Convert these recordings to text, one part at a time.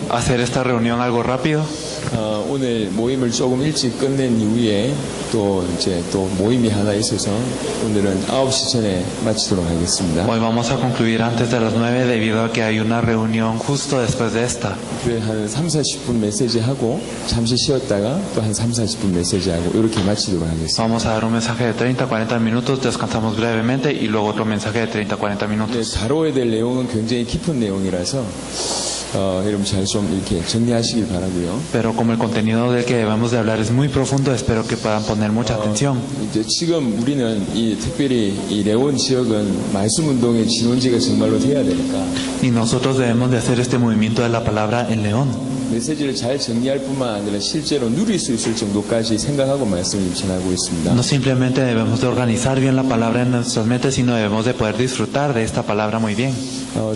hacer esta reunión algo rápido. 오늘 모임을 조금 일찍 끝낸 이후에 또 모임이 하나 있어서 오늘은 9시 전에 마치도록 하겠습니다. Hoy vamos a concluir antes de las 9 debido a que hay una reunión justo después de esta. 그래 한 3-40분 메시지하고 잠시 쉬었다가 또 한 3-40분 메시지하고 이렇게 마치도록 하겠습니다. Vamos a dar un mensaje de 30-40 minutos, descansamos brevemente y luego otro mensaje de 30-40 minutos. 다뤄야 될 내용은 굉장히 깊은 내용이라서 여러분 잘 좀 이렇게 정리하시길 바라고요. Pero como el contenido del que debemos de hablar es muy profundo, espero que puedan poner mucha atención. 이제 지금 우리는 이 특별히 이 레온 지역은 말씀 운동의 진원지가 정말로 돼야 되니까 Y nosotros debemos de hacer este movimiento de la palabra en León. 메시지를 잘 정리할 뿐만 아니라 실제로 누릴 수 있을 정도까지 생각하고 말씀을 전하고 있습니다. No simplemente debemos de organizar bien la palabra en nuestras mentes, sino debemos de poder disfrutar de esta palabra muy bien.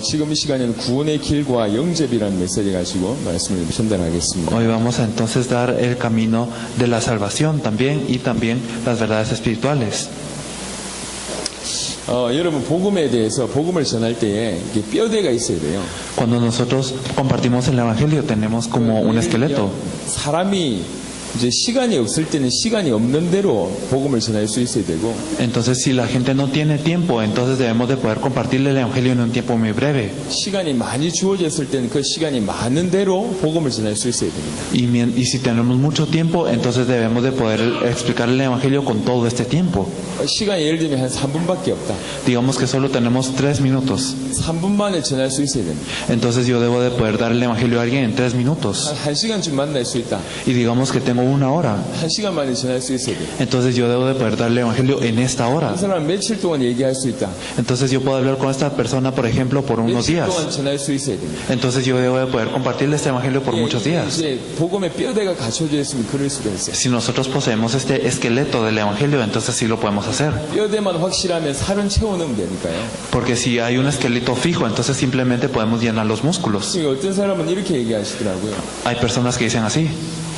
지금 이 시간에는 구원의 길과 영접이라는 메시지 가지고 말씀을 전달하겠습니다. Hoy vamos a entonces dar el camino de la salvación también y también las verdades espirituales. 여러분 복음에 대해서 복음을 전할 때에 이게 뼈대가 있어야 돼요. Cuando nosotros compartimos el evangelio tenemos como un esqueleto. 사람이 이제 시간이 없을 때는 시간이 없는 대로 복음을 전할 수 있어야 되고. Entonces si la gente no tiene tiempo, entonces debemos de poder compartirle el evangelio en un tiempo muy breve. 시간이 많이 주어졌을 때는 그 시간이 많은 대로 복음을 전할 수 있어야 됩니다. Y si tenemos mucho tiempo, entonces debemos de poder explicar el evangelio con todo este tiempo. 시간이 예를 들면 한 3분밖에 없다. Digamos que solo tenemos 3 minutos. 3분 만에 전할 수 있어야 됩니다. Entonces yo debo de poder dar el evangelio a alguien en 3 minutos. 한 시간쯤 만날 수 있다. Y digamos que tengo 1 hora. 한 시간 만에 전할 수 있어야 돼. Entonces yo debo de poder darle el evangelio en esta hora. 그 사람 며칠 동안 얘기할 수 있다. Entonces yo puedo hablar con esta persona, por ejemplo, por unos 며칠 días. 동안 전할 수 있어야 됩니다. Entonces yo debo de poder compartirle este evangelio por muchos días. 이제 복음의 뼈대가 갖춰져 있으면 그럴 수가 있어요. Si nosotros poseemos este esqueleto del evangelio, entonces sí lo podemos hacer. 뼈대만 확실하면 살은 채워넣으면 되니까요. Porque si hay un esqueleto fijo, entonces simplemente podemos llenar los músculos. 지금 어떤 사람은 이렇게 얘기하시더라고요. Hay personas que dicen así.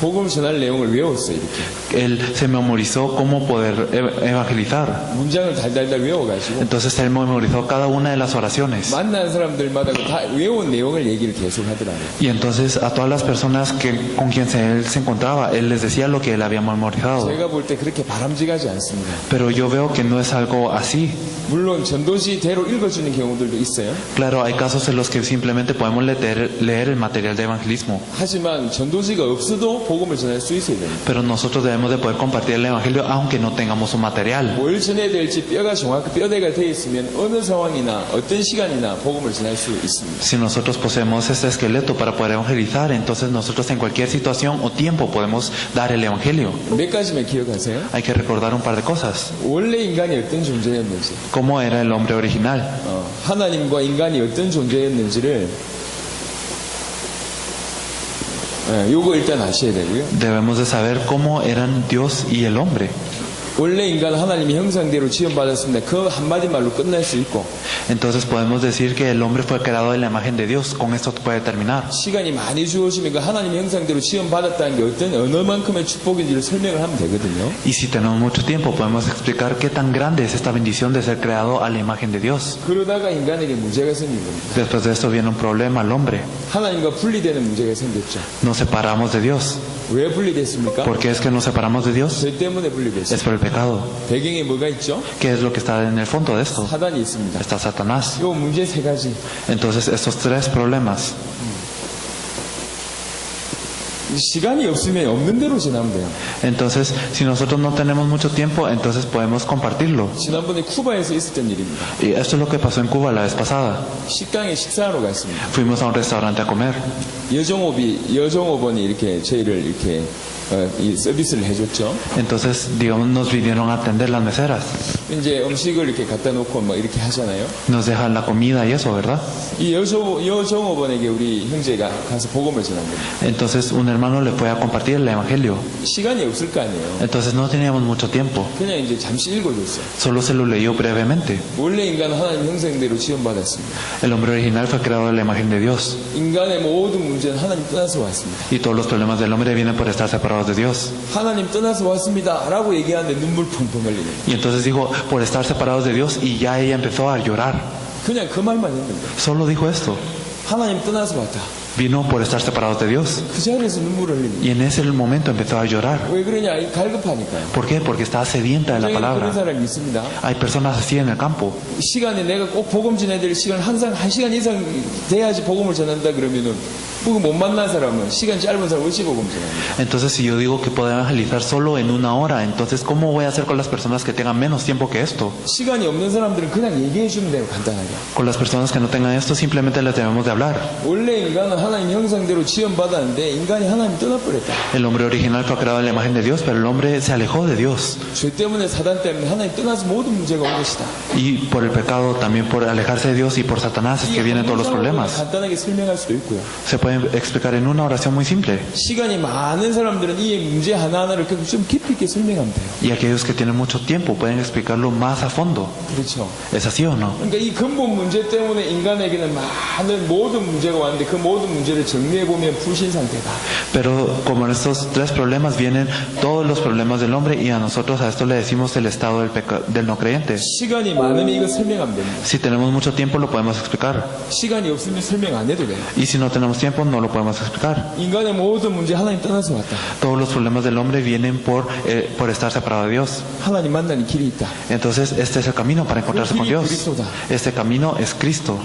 복음 전할 내용을 외웠어요. 이렇게. Él se memorizó cómo poder evangelizar. 문장을 달달달 외워가지고 Entonces él memorizó cada una de las oraciones. 만난 사람들마다 다 외운 내용을 얘기를 계속 하더라고요. Y entonces a todas las personas con quien él se encontraba, él les decía lo que él había memorizado. 제가 볼 때 그렇게 바람직하지 않습니다. Pero yo veo que no es algo así. 물론 전도지대로 읽어주는 경우들도 있어요. Claro, hay casos en los que simplemente podemos leer el material de evangelismo. 하지만 전도지가 없어도 복음을 전할 수 있어야 됩니다. Pero nosotros debemos de poder compartir el evangelio aunque no tengamos un material. 뭘 전해야 될지 뼈가 정확히 뼈대가 되어 있으면 어느 상황이나 어떤 시간이나 복음을 전할 수 있습니다. Si nosotros poseemos este esqueleto para poder evangelizar, entonces nosotros en cualquier situación o tiempo podemos dar el evangelio. 몇 가지만 기억하세요. Hay que recordar un par de cosas. 원래 인간이 어떤 존재였는지, ¿Cómo era el hombre original? 하나님과 인간이 어떤 존재였는지를 요거 일단 아셔야 되고요. Debemos de saber cómo eran Dios y el hombre. 원래 인간은 하나님의 형상대로 지음받았습니다. 그 한마디 말로 끝날 수 있고, Entonces podemos decir que el hombre fue creado en la imagen de Dios. Con esto puede terminar. 시간이 많이 주어지면 그 하나님의 형상대로 지음받았다는 게 어떤 어느 만큼의 축복인지를 설명을 하면 되거든요. Y si tenemos mucho tiempo, podemos explicar qué tan grande es esta bendición de ser creado a la imagen de Dios. 그러다가 인간에게 문제가 생긴 겁니다. Después de esto viene un problema al hombre. 하나님과 분리되는 문제가 생겼죠. Nos separamos de Dios. 왜 분리됐습니까? ¿Por qué es que nos separamos de Dios? 죄 때문에 분리됐어요. Es por el pecado. 배경에 뭐가 있죠? ¿Qué es lo que está en el fondo de esto? 사단이 있습니다. Está Satanás. 요 문제 세 가지. Entonces estos 3 problemas. 시간이 없으면 없는 대로 지나면 돼요. Entonces, si nosotros no tenemos mucho tiempo, entonces podemos compartirlo. 지난번에 쿠바에서 있었던 일입니다. Y esto es lo que pasó en Cuba la vez pasada. 식당에 식사하러 갔습니다. Fuimos a un restaurante a comer. 여정업원이 이렇게 저희를 이렇게 이 서비스를 해줬죠. Entonces, digamos, nos vinieron a atender las meseras. 이제 음식을 이렇게 갖다 놓고 막 이렇게 하잖아요. Nos dejan la comida y eso, ¿verdad? 이 여정업원에게 우리 형제가 가서 복음을 전한 겁니다. Entonces, un hermano le fue a compartir el evangelio. 시간이 없을 거 아니에요. Entonces, no teníamos mucho tiempo. 그냥 이제 잠시 읽어줬어요. Solo se lo leyó brevemente. 원래 인간은 하나님 형상대로 지음받았습니다. El hombre original fue creado en la imagen de Dios. 인간의 모든 문제는 하나님 떠나서 왔습니다. Y todos los problemas del hombre vienen por estar separados de Dios. 하나님 떠나서 왔습니다 라고 얘기하는데 눈물 펑펑 흘리는 거예요. Y entonces dijo, por estar separados de Dios, y ya ella empezó a llorar. 그냥 그 말만 했는데 Solo dijo esto. 하나님 떠나서 왔다. Vino por estar separados de Dios. 그 자리에서 눈물을 흘립니다. Y en ese momento empezó a llorar. 왜 그러냐? 갈급하니까요. ¿Por qué? Porque estaba sedienta de la 그런 palabra. 사람이 있습니다. Hay personas así en el campo. 시간에 내가 꼭 복음 전해야 될 시간 항상 1시간 이상 돼야지 복음을 전한다 그러면은 그 못 만난 사람은 시간 짧은 사람 어찌 복음 전합니까? Entonces, si yo digo que puedo evangelizar solo en una hora, entonces, ¿cómo voy a hacer con las personas que tengan menos tiempo que esto? 시간이 없는 사람들은 그냥 얘기해 주면 돼요, 간단하게. Con las personas que no tengan esto, simplemente les debemos de hablar. 원래 인간은 하나님 형상대로 지원받았는데 인간이 하나님 떠나버렸다. El hombre original fue creado en la imagen de Dios, pero el hombre se alejó de Dios. 죄 때문에 사단 때문에 하나님 떠나서 모든 문제가 온 것이다. Y por el pecado, también por alejarse de Dios y por Satanás es que vienen todos los problemas. 간단하게 설명할 수도 있고요. Se pueden explicar en una oración muy simple. 시간이 많은 사람들은 이 문제 하나하나를 좀 깊이 있게 설명하면 돼요. Y aquellos que tienen mucho tiempo pueden explicarlo más a fondo. 그렇죠. ¿Es así o no? 그러니까 이 근본 문제 때문에 인간에게는 많은 모든 문제가 왔는데 그 모든 문제를 정리해 보면 불신 상태다. Pero como en estos tres problemas vienen todos los problemas del hombre y a nosotros a esto le decimos el estado del no creyente. 시간이 많으면 이거 설명 안 됩니다. Si tenemos mucho tiempo lo podemos explicar. 시간이 없으면 설명 안 해도 돼요. Y si no tenemos tiempo no lo podemos explicar. 인간의 모든 문제 하나님 떠나서 왔다. Todos los problemas del hombre vienen por estar separado de Dios. 하나님 만나는 길이 있다. Entonces este es el camino para encontrarse con Dios. Este camino es Cristo.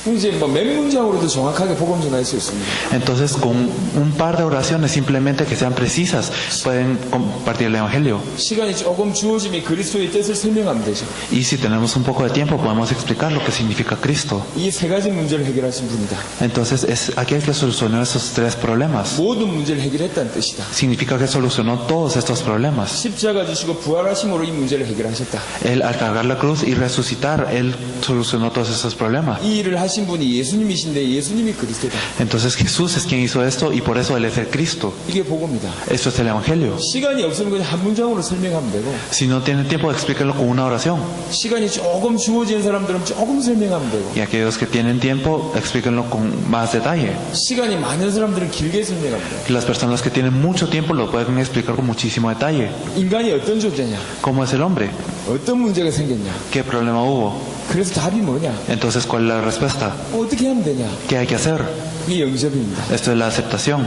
이제 뭐 몇 문장으로도 정확하게 복음 전할 수 있습니다. Entonces con un par de oraciones simplemente que sean precisas pueden compartir el evangelio. 시간이 조금 주어지면 그리스도의 뜻을 설명하면 되죠. Y si tenemos un poco de tiempo podemos explicar lo que significa Cristo. 이 세 가지 문제를 해결하신 분이다. Entonces es aquel que solucionó esos tres problemas. 모든 문제를 해결했다는 뜻이다. Significa que solucionó todos estos problemas. 십자가 지시고 부활하심으로 이 문제를 해결하셨다. Él al cargar la cruz y resucitar, Él solucionó todos esos problemas. 이 일을 하신 분이 예수님이신데 예수님이 그리스도다. Entonces Jesús es quien hizo esto y por eso Él es el Cristo. 이게 복음이다. Eso es el evangelio. 시간이 없으면 그냥 한 문장으로 설명하면 되고 Si no tienen tiempo, explíquenlo con una oración. 시간이 조금 주어진 사람들은 조금 설명하면 되고 Y aquellos que tienen tiempo, explíquenlo con más detalle. 시간이 많은 사람들은 길게 설명하면 돼요. Las personas que tienen mucho tiempo lo pueden explicar con muchísimo detalle. 인간이 어떤 존재냐? ¿Cómo es el hombre? 어떤 문제가 생겼냐? ¿Qué problema hubo? 그래서 답이 뭐냐? Entonces, ¿cuál es la respuesta? 어떻게 하면 되냐? ¿Qué hay que hacer? 이게 영접입니다. Esto es la aceptación.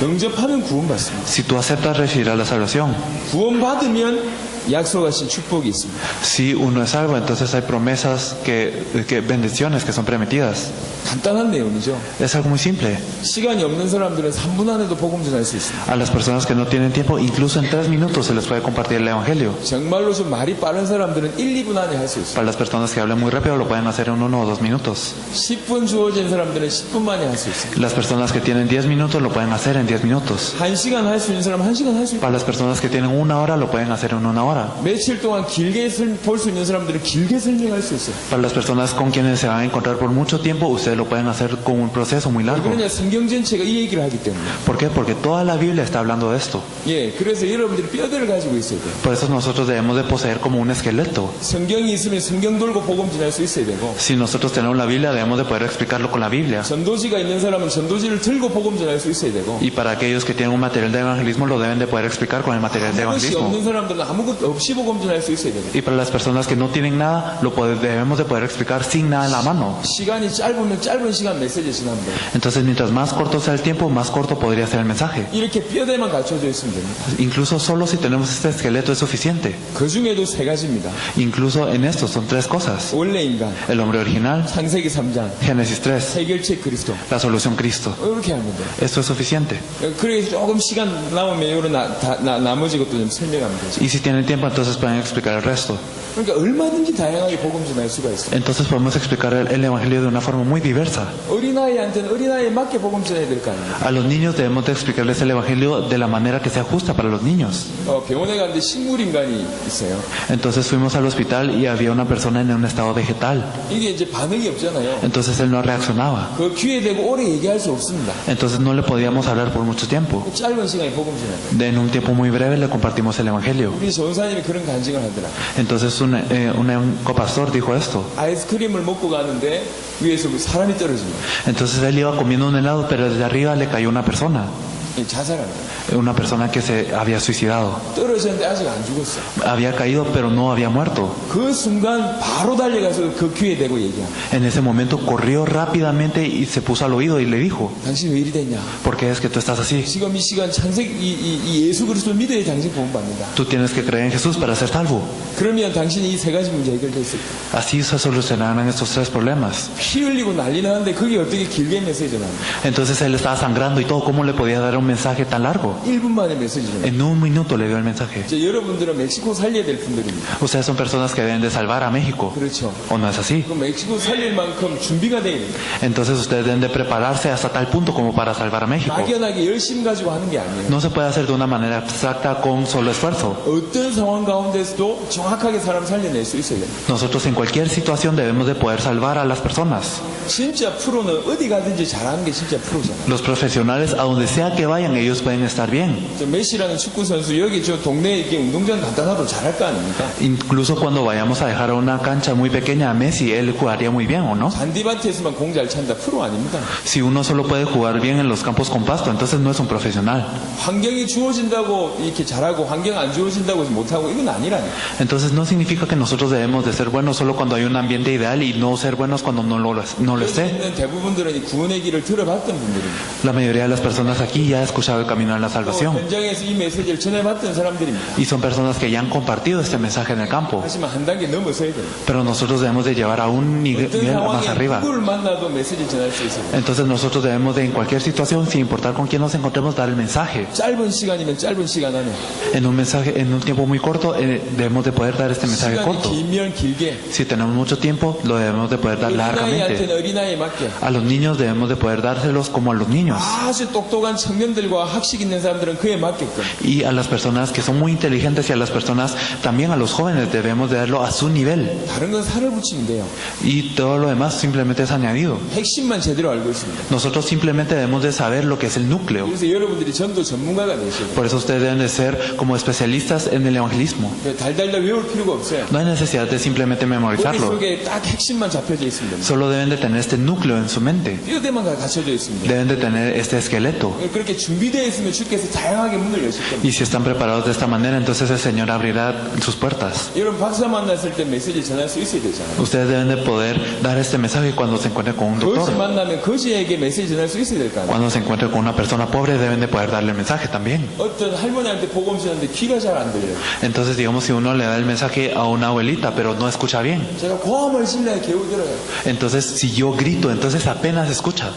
영접하면 구원받습니다. Si tú aceptas, recibirás la salvación. 구원받으면 약속하신 축복이 있습니다. Si uno es salvo, entonces hay promesas, bendiciones que son prometidas. 간단한 내용이죠. Es algo muy simple. 시간이 없는 사람들은 3분 안에도 복음 전할 수 있습니다. A las personas que no tienen tiempo, incluso en 3 minutos se les puede compartir el evangelio. 정말로 좀 말이 빠른 사람들은 1, 2분 안에 할 수 있습니다. Para las personas que hablan muy rápido, lo pueden hacer en 1 o 2 minutos. 10분 주어진 사람들은 10분 만에 할 수 있습니다. Las personas que tienen 10 minutos, lo pueden hacer en 10 minutos. 1시간 할 수 있는 사람은 1시간 할 수 있고 Para las personas que tienen 1 hora, lo pueden hacer en 1 hora. 며칠 동안 길게 볼 수 있는 사람들은 길게 설명할 수 있어요. Para las personas con quienes se van a encontrar por mucho tiempo, ustedes lo pueden hacer con un proceso muy largo. 그러냐 성경 전체가 이 얘기를 하기 때문에. ¿Por qué? Porque toda la Biblia está hablando de esto. 예, 그래서 여러분들이 뼈대를 가지고 있어야 돼요. Por eso nosotros debemos de poseer como un esqueleto. 성경이 있으면 성경 돌고 복음 전할 수 있어야 되고 Si nosotros tenemos la Biblia, debemos de poder explicarlo con la Biblia. 전도지가 있는 사람은 전도지를 들고 복음 전할 수 있어야 되고 Y para aquellos que tienen un material de evangelismo, lo deben de poder explicar con el material de 아무것이 evangelismo. 없는 사람들은 아무것도 없이 복음 전할 수 있어야 되고 Y para las personas que no tienen nada, debemos de poder explicar sin nada en la mano. 시간이 짧으면 짧은 시간 메시지 지나면 돼요. Entonces, mientras más corto sea el tiempo, más corto podría ser el mensaje. 이렇게 뼈대만 갖춰져 있으면 됩니다. Incluso solo si tenemos este esqueleto es suficiente. 그 중에도 세 가지입니다. Incluso en esto son 3 cosas. 원래 인간, El hombre original, 창세기 3장, Génesis 3, 해결책 그리스도. la solución Cristo. 이렇게 하면 돼요. Esto es suficiente. 그래서 조금 시간 남으면 이런 나머지 것도 좀 설명하면 되죠. Y si tienen tiempo, entonces pueden explicar el resto. 그러니까 얼마든지 다양하게 복음 전할 수가 있어요. Entonces podemos explicar el evangelio de una forma muy diversa. 어린아이한테는 어린아이에 맞게 복음 전해야 될 거 아니에요. A los niños debemos de explicarles el evangelio de la manera que sea justa para los niños. 병원에 갔는데 식물인간이 있어요. Entonces fuimos al hospital y había una persona en un estado vegetal. 이게 이제 반응이 없잖아요. Entonces él no reaccionaba. 그 귀에 대고 오래 얘기할 수 없습니다. Entonces no le podíamos hablar por mucho tiempo. 짧은 시간에 복음 전해야 돼요. En un tiempo muy breve le compartimos el evangelio. 우리 전사님이 그런 간증을 하더라. Entonces un copastor dijo esto. 아이스크림을 먹고 가는데 위에서 사람이 떨어집니다. Entonces él iba comiendo un helado, pero desde arriba le cayó una persona. 자살한 거예요. una persona que se había suicidado. 떨어졌는데 아직 안 죽었어. Había caído, pero no había muerto. 그 순간 바로 달려가서 그 귀에 대고 얘기합니다. En ese momento corrió rápidamente y se puso al oído y le dijo, 당신 왜 이리 됐냐? ¿por qué es que tú estás así? 지금 이 시간 이 예수 그리스도 믿어야 당신 구원받는다. Tú tienes que creer en Jesús para ser salvo. 그러면 당신이 이 세 가지 문제 해결됐을 거예요. Así se solucionarán estos tres problemas. 피 흘리고 난리 나는데 그게 어떻게 길게 메시지를 합니까? Entonces él estaba sangrando y todo. ¿Cómo le podía dar un mensaje tan largo? 1분 만에 메시지를 합니다. En un minuto le dio el mensaje. 이제 여러분들은 멕시코 살려야 될 분들입니다. Ustedes son personas que deben de salvar a México. 그렇죠. ¿O no es así? 그 멕시코 살릴 만큼 준비가 돼야 됩니다. Entonces ustedes deben de prepararse hasta tal punto como para salvar a México. 막연하게 열심 가지고 하는 게 아니에요. No se puede hacer de una manera abstracta con solo esfuerzo. 어떤 상황 가운데서도 정확하게 사람 살려낼 수 있어야 돼요. Nosotros en cualquier situación debemos de poder salvar a las personas. 진짜 프로는 어디 가든지 잘하는 게 진짜 프로잖아요. Los profesionales, a donde sea que vayan, ellos pueden estar bien. 저 메시라는 축구 선수 여기 저 동네에 이렇게 운동장 갖다 놔도 잘할 거 아닙니까? Incluso cuando vayamos a dejar una cancha muy pequeña a Messi, él jugaría muy bien, ¿o no? 잔디밭에서만 공 잘 찬다 프로 아닙니다. Si uno solo puede jugar bien en los campos con pasto, entonces no es un profesional. 환경이 주어진다고 이렇게 잘하고 환경 안 주어진다고 못하고 이건 아니라니까. Entonces no significa que nosotros debemos de ser buenos solo cuando hay un ambiente ideal y no ser buenos cuando no lo 여기 esté. 있는 대부분들은 이 구원의 길을 들어봤던 분들입니다. La mayoría de las personas aquí ya ha escuchado el camino de la 또 salvación 현장에서 이 메시지를 전해봤던 사람들입니다. y son personas que ya han compartido este mensaje en el campo. 하지만 한 단계 넘어서야 돼요. Pero nosotros debemos de llevar a un nivel 어떤 más 상황에 arriba. 누구를 만나도 메시지 전할 수 있어요. Entonces nosotros debemos de en cualquier situación, sin importar con quién nos encontremos, dar el mensaje. 짧은 시간이면 짧은 시간 안에 En un tiempo muy corto, debemos de poder dar este mensaje 시간이 corto. 길면 길게 Si tenemos mucho tiempo, lo debemos de poder dar largamente. 어린아이한테는 어린아이에 맞게 A los niños debemos de poder dárselos como a los niños. 아주 똑똑한 청년들과 학식 있는 사람들은 그에 맞게끔 Y a las personas que son muy inteligentes y a las personas, también a los jóvenes, debemos de darlo a su nivel. 다른 건 살을 붙이면 돼요. Y todo lo demás simplemente es añadido. 핵심만 제대로 알고 있습니다. Nosotros simplemente debemos de saber lo que es el núcleo. 그래서 여러분들이 전도 전문가가 되셔야 돼요. Por eso ustedes deben de ser como especialistas en el evangelismo. 달달달 외울 필요가 없어요. No hay necesidad de simplemente memorizarlo. 머릿속에 딱 핵심만 잡혀져 있습니다. Solo deben de tener este núcleo en su mente. 뼈대만 갖춰져 있습니다. Deben de tener este esqueleto. 그렇게 준비되어 있으면 주께서 다양하게 문을 여실 겁니다. Y si están preparados de esta manera, entonces el Señor abrirá sus puertas. 여러분 박사 만났을 때 메시지 전할 수 있어야 되잖아요. Ustedes deben de poder dar este mensaje cuando se encuentren con un 거지 doctor. 만나면 거지에게 메시지 전할 수 있어야 될 거 아니에요. Cuando se encuentren con una persona pobre, deben de poder darle el mensaje también. 어떤 할머니한테 복음 주는데 귀가 잘 안 들려요. Entonces, digamos, si uno le da el mensaje a una abuelita, pero no escucha bien. 제가 고함을 질러야 겨우 들어요. Entonces, si yo grito, entonces apenas escucha.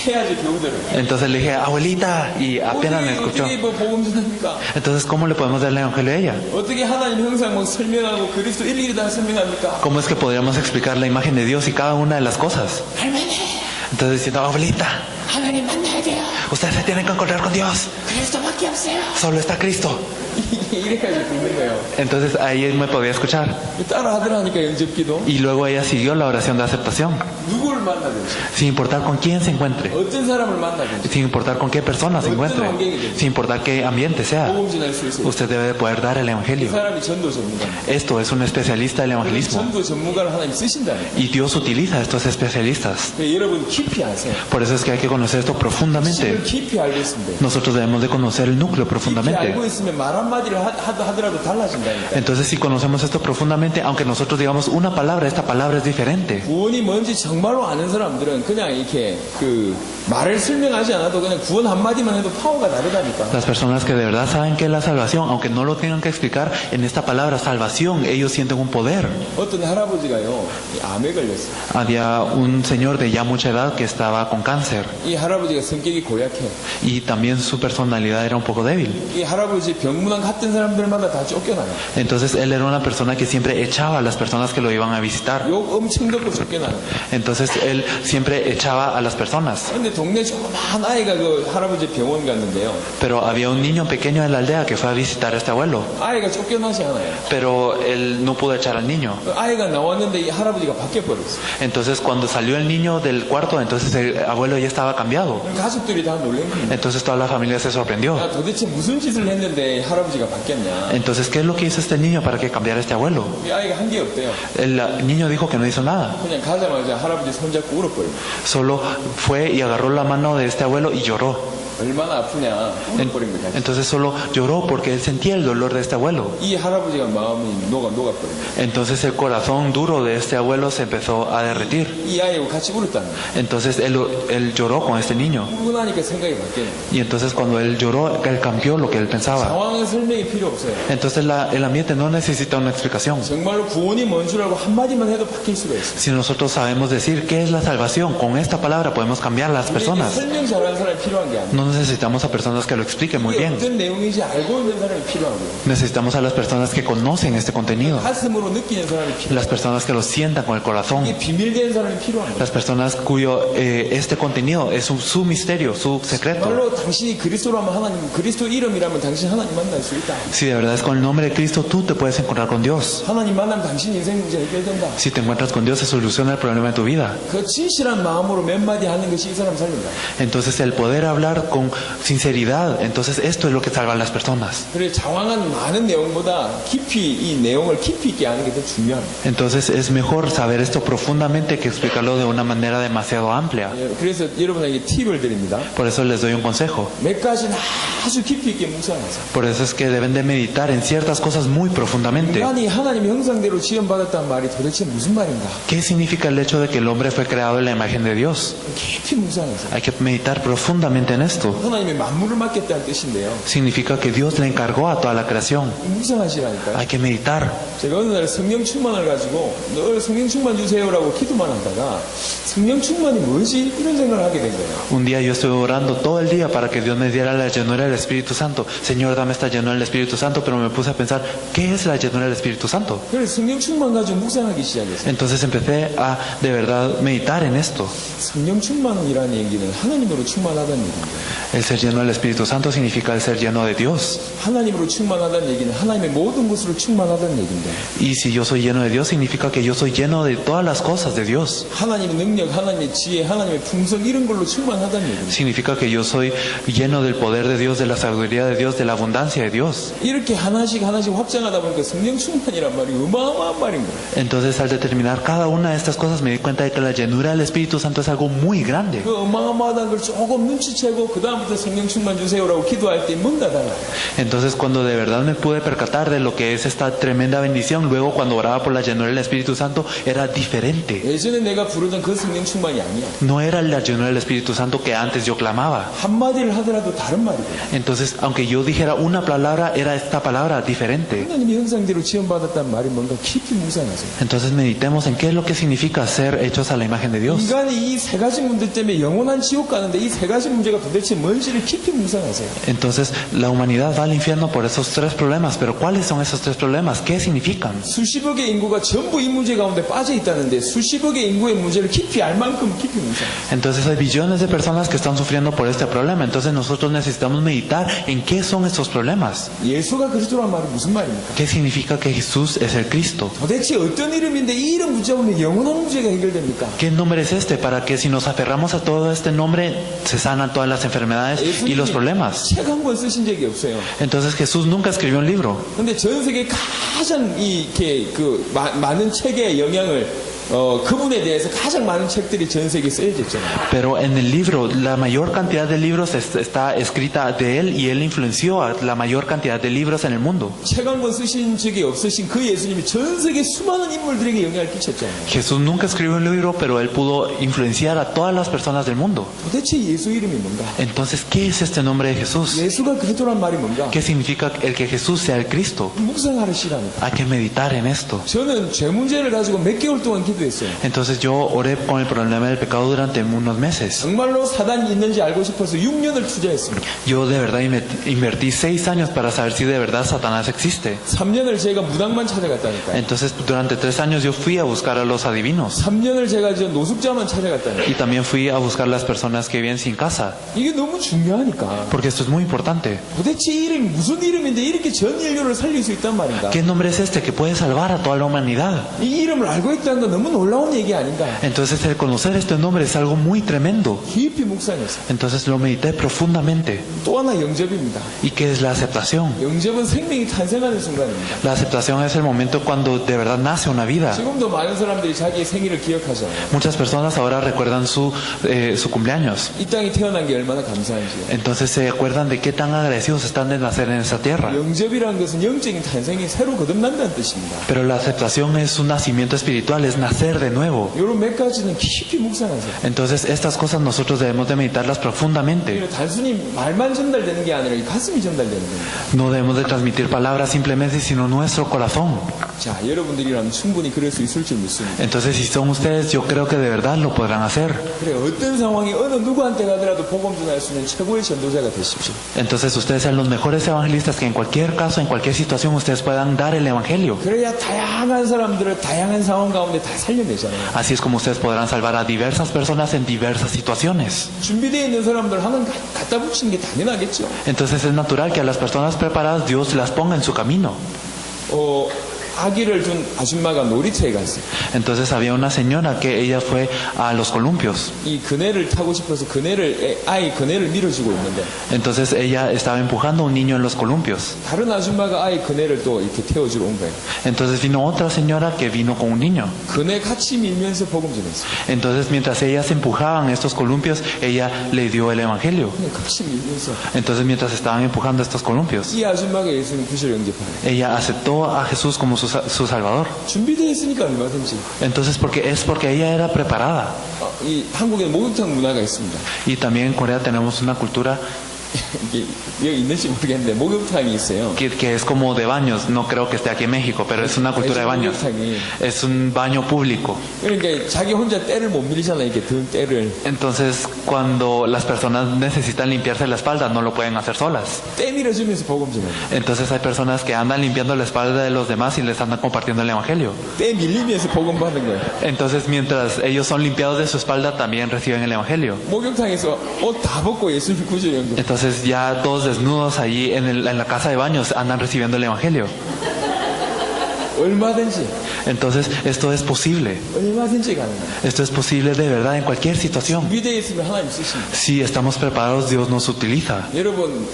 해야지 겨우 들어요. Entonces le dije, abuelita, y apenas me escuchó. 어떻게 뭐 복음 전합니까? Entonces, ¿cómo le podemos dar el evangelio a ella? 어떻게 하나님 형상 뭐 설명하고 그리스도 일일이 다 설명합니까? ¿Cómo es que podríamos explicar la imagen de Dios y cada una de las cosas? 할머니, Entonces diciendo, abuelita, 하나님 만나야 돼요. ustedes se tienen que encontrar con Dios. 그리스도밖에 없어요. Solo está Cristo. 이래까지 듣는 거예요. Entonces ahí me podía escuchar. 따라 하더라니까 연접기도. Y luego ella siguió la oración de aceptación. 누구를 만나든지, Sin importar con quién se encuentre. 어떤 사람을 만나든지 Sin importar con qué persona se encuentre. Sin importar qué ambiente sea. 복음 전할 수 있어요. Usted debe de poder dar el 이 evangelio. 사람이 전도 전문가입니다. Esto es un especialista del evangelismo. 전도 전문가를 하나님 쓰신다는 거예요. Y Dios utiliza a estos especialistas. 여러분 깊이 아세요. Por eso es que hay que conocer esto profundamente. 핵심을 깊이 알고 있으면 돼요. Nosotros debemos de conocer el núcleo 깊이 profundamente. 알고 있으면 말 한마디를 하더라도 달라진다니까. Entonces, si conocemos esto profundamente, aunque nosotros digamos una palabra, esta palabra es diferente. 구원이 뭔지 정말로 아는 사람들은 그냥 이렇게 그 말을 설명하지 않아도 그냥 구원 한마디만 해도 파워가 다르다니까. Las personas que de verdad saben que es la salvación, aunque no lo tengan que explicar en esta palabra salvación, ellos sienten un poder. 어떤 할아버지가요, 이 암에 걸렸어요. Había un señor de ya mucha edad que estaba con cáncer 이 할아버지가 성격이 고약해. y también su personalidad era un poco débil. 이 할아버지 병문안 갔던 사람들마다 다 쫓겨나요. Entonces él era una persona que siempre echaba a las personas que lo iban a visitar. 욕 엄청 듣고 쫓겨나요. Entonces él siempre echaba a las personas. 근데 동네 조그만 아이가 그 할아버지 병원 갔는데요. Pero había un niño pequeño en la aldea que fue a visitar a este abuelo. 아이가 쫓겨나지 않아요. Pero él no pudo echar al niño. 그 아이가 나왔는데 이 할아버지가 바뀌어 버렸어요. Entonces cuando salió el niño del cuarto, entonces el abuelo ya estaba cambiado. 가족들이 다 놀란 겁니다. Entonces toda la familia se sorprendió. 야, 도대체 무슨 짓을 했는데 할아버지가 바뀌었냐? Entonces, ¿qué es lo que hizo este niño para que cambiara este abuelo? 이 아이가 한 게 없대요. El niño dijo que no hizo nada. 그냥 가자마자 할아버지 손잡고 울어버려요. Solo fue y agarró la mano de este abuelo y lloró. 얼마나 아프냐 울어버린 거죠. Entonces solo lloró porque él sentía el dolor de este abuelo. 이 할아버지가 마음이 녹아버린 거예요. Entonces el corazón duro de este abuelo se empezó a derretir. 이 아이하고 같이 울었다는 거예요. Entonces él lloró con este niño. 울고 나니까 생각이 바뀌어요. Y entonces cuando él lloró, él cambió lo que él pensaba. 상황은 설명이 필요 없어요. Entonces el ambiente no necesita una explicación. 정말로 구원이 뭔 줄 알고 한마디만 해도 바뀔 수가 있어요. Si nosotros sabemos decir qué es la salvación, con esta palabra podemos cambiar a las 우리에게 personas. 설명 잘하는 사람이 필요한 게 아니에요. No necesitamos a personas que lo expliquen muy 이게 bien. 어떤 내용인지 알고 있는 사람이 필요하고요. Necesitamos a las personas que conocen este contenido. 가슴으로 느끼는 사람이 필요해요. Las personas que lo sientan con el corazón. 이게 비밀된 사람이 필요한 거예요. Las personas cuyo este contenido es su misterio, su secreto. 정말로 당신이 그리스도라면 하나님, 그리스도 이름이라면 당신 하나님 만날 수 있다. Si de verdad es con el nombre de Cristo, tú te puedes encontrar con Dios. 하나님 만나면 당신 인생 문제 해결된다. Si te encuentras con Dios, se soluciona el problema de tu vida. 그 진실한 마음으로 몇 마디 하는 것이 이 사람 살린다. Entonces el poder hablar con sinceridad, entonces esto es lo que salva a las personas. 그래 장황한 많은 내용보다 깊이 이 내용을 깊이 있게 하는 게 더 중요합니다. Entonces es mejor saber esto profundamente que explicarlo de una manera demasiado amplia. 그래서 여러분에게 팁을 드립니다. Por eso les doy un consejo. 몇 가지는 아주 깊이 있게 묵상하세요. Por eso es que deben de meditar en ciertas cosas muy profundamente. 인간이 하나님의 형상대로 지음받았다는 말이 도대체 무슨 말인가? ¿Qué significa el hecho de que el hombre fue creado en la imagen de Dios? 깊이 묵상하세요. Hay que meditar profundamente en esto. 하나님의 만물을 맡겼다는 뜻인데요. Significa que Dios le encargó a toda la creación. 묵상하시라니까요. Hay que meditar. 제가 어느 날 성령 충만을 가지고 늘 성령 충만 주세요라고 기도만 하다가 성령 충만이 뭐지? 이런 생각을 하게 된 거예요. Un día yo estuve orando todo el día para que Dios me diera la llenura del Espíritu Santo. Señor, dame esta llenura del Espíritu Santo, pero me puse a pensar, ¿qué es la llenura del Espíritu Santo? 그래서 성령 충만 가지고 묵상하기 시작했어요. Entonces empecé a de verdad meditar en esto. 성령 충만이라는 얘기는 하나님으로 충만하다는 얘기인데 El ser lleno del Espíritu Santo significa el ser lleno de Dios. 하나님으로 충만하다는 얘기는 하나님의 모든 것으로 충만하다는 얘기인데 Y si yo soy lleno de Dios, significa que yo soy lleno de todas las cosas de Dios. 하나님의 능력, 하나님의 지혜, 하나님의 풍성 이런 걸로 충만하다는 얘기입니다. Significa que yo soy lleno del poder de Dios, de la sabiduría de Dios, de la abundancia de Dios. 이렇게 하나씩 확장하다 보니까 성령 충만이란 말이 어마어마한 말인 거예요. Entonces al determinar cada una de estas cosas me di cuenta de que la llenura del Espíritu Santo es algo muy grande. 그 어마어마하다는 걸 조금 눈치채고 그 다음부터 성령 충만 주세요라고 기도할 때 뭔가 달라요. Entonces cuando de verdad me pude percatar de lo que es esta tremenda bendición, luego cuando oraba por la llenura del Espíritu Santo era diferente. 예전에 내가 부르던 그 성령 충만이 아니야. No era la llenura del Espíritu Santo que antes yo clamaba. 한마디를 하더라도 다른 말이에요. Entonces aunque yo dijera una palabra, era esta palabra diferente. 하나님의 형상대로 지음받았다는 말이 뭔가 깊이 묵상하세요. Entonces meditemos en qué es lo que significa ser hechos a la imagen de Dios. 인간이 이 세 가지 문제 때문에 영원한 지옥 가는데 이 세 가지 문제가 도대체 뭔지를 깊이 묵상하세요. Entonces la humanidad va al infierno por esos tres problemas, pero ¿cuáles son esos tres problemas? ¿Qué significan? 수십억의 인구가 전부 이 문제 가운데 빠져 있다는데 수십억의 인구의 문제를 깊이 알 만큼 깊이 묵상하세요. Entonces hay billones de personas que están sufriendo por este problema. Entonces nosotros necesitamos meditar en qué son estos problemas. 예수가 그리스도란 말은 무슨 말입니까? ¿Qué significa que Jesús es el Cristo? 도대체 어떤 이름인데 이 이름 붙잡으면 영원한 문제가 해결됩니까? ¿Qué nombre es este? Para que si nos aferramos a todo este nombre se sanan todas las enfermedades y los problemas. 책 한 권 쓰신 적이 없어요. Entonces Jesús nunca escribió un libro. 근데 전 세계 가장 많은 책의 영향을 그분에 대해서 가장 많은 책들이 전 세계에 쓰여졌잖아요. Pero en el libro, la mayor cantidad de libros está escrita de él y él influenció a la mayor cantidad de libros en el mundo. 책 한 권 쓰신 적이 없으신 그 예수님이 전 세계 수많은 인물들에게 영향을 끼쳤잖아요. Jesús nunca escribió un libro, pero él pudo influenciar a todas las personas del mundo. 도대체 예수 이름이 뭔가? Entonces, ¿qué es este nombre de Jesús? 예수가 그리스도란 말이 뭔가? ¿Qué significa el que Jesús sea el Cristo? 묵상하시라니까. Hay que meditar en esto. 저는 죄 문제를 가지고 몇 개월 동안 기도했어요. Entonces yo oré con el problema del pecado durante unos meses. 정말로 사단이 있는지 알고 싶어서 6년을 투자했습니다. Yo de verdad invertí 6 años para saber si de verdad Satanás existe. 3년을 제가 무당만 찾아갔다니까요. Entonces durante 3 años yo fui a buscar a los adivinos. 3년을 제가 노숙자만 찾아갔다니까요. Y también fui a buscar las personas que viven sin casa. 이게 너무 중요하니까. Porque esto es muy importante. 도대체 이 이름이 무슨 이름인데 이렇게 전 인류를 살릴 수 있단 말인가? ¿Qué nombre es este que puede salvar a toda la humanidad? 이 이름을 알고 있다는 건 너무 너무 놀라운 얘기 아닌가. Entonces el conocer este nombre es algo muy tremendo. 깊이 묵상했어요. Entonces lo medité profundamente. 또 하나 영접입니다. ¿Y qué es la aceptación? 영접은 생명이 탄생하는 순간입니다. La aceptación es el momento cuando de verdad nace una vida. 지금도 많은 사람들이 자기의 생일을 기억하잖아요. Muchas personas ahora recuerdan su cumpleaños. 이 땅에 태어난 게 얼마나 감사한지요. Entonces se acuerdan de qué tan agradecidos están de nacer en esta tierra. 영접이라는 것은 영적인 탄생이 새로 거듭난다는 뜻입니다. Pero la aceptación es un nacimiento espiritual, es nacer de nuevo. 이런 몇 가지는 깊이 묵상하세요. Entonces estas cosas nosotros debemos de meditarlas profundamente. 단순히 말만 전달되는 게 아니라 이 가슴이 전달되는 겁니다. No debemos de transmitir palabras simplemente, sino nuestro corazón. 자, 여러분들이라면 충분히 그럴 수 있을 줄 믿습니다. Entonces si son ustedes, yo creo que de verdad lo podrán hacer. 그래, 어떤 상황이 어느 누구한테 가더라도 복음 전할 수 있는 최고의 전도자가 되십시오. Entonces ustedes sean los mejores evangelistas que en cualquier caso, en cualquier situación, ustedes puedan dar el evangelio. 그래야 다양한 사람들을 다양한 상황 가운데 다 살려내잖아요. Así es como ustedes podrán salvar a diversas personas en diversas situaciones. 준비되어 있는 사람들 하나 갖다 붙이는 게 당연하겠죠. Entonces es natural que a las personas preparadas Dios las ponga en su camino. 아기를 둔 아줌마가 놀이터에 갔어요. Entonces había una señora que ella fue a los columpios. 이 그네를 타고 싶어서 아이 그네를 밀어주고 있는데 Entonces ella estaba empujando a un niño en los columpios. 다른 아줌마가 아이 그네를 또 이렇게 태워주러 온 거예요. Entonces vino otra señora que vino con un niño. 그네 같이 밀면서 복음 전했어요. Entonces mientras ellas empujaban estos columpios, ella le dio el evangelio. 그네 같이 밀면서 Entonces mientras estaban empujando estos columpios, 이 아줌마가 예수님 구절 영접하네. ella aceptó a Jesús como su Salvador. 준비되어 있으니까 얼마든지. Entonces porque ella era preparada. 이 한국에 목욕탕 문화가 있습니다. Y también en Corea tenemos una cultura 이게 여기 있는지 모르겠는데 목욕탕이 있어요. que es como de baños. No creo que esté aquí en México, pero es una cultura de baños. Es un baño público. 그러니까 자기 혼자 때를 못 밀잖아요. 이렇게 등 때를. Entonces cuando las personas necesitan limpiarse la espalda, no lo pueden hacer solas. 때 밀어주면서 복음 전해요. Entonces hay personas que andan limpiando la espalda de los demás y les andan compartiendo el evangelio. 때 밀리면서 복음 받는 거예요. Entonces mientras ellos son limpiados de su espalda, también reciben el evangelio. 목욕탕에서 옷 다 벗고 예수님 구절 영접. Entonces ya todos desnudos allí en la casa de baños andan recibiendo el evangelio. 얼마든지. Entonces esto es posible. 얼마든지 가능해요. Esto es posible de verdad en cualquier situación. 준비되어 있으면 하나님 쓰십니다. Si estamos preparados, Dios nos utiliza. 여러분,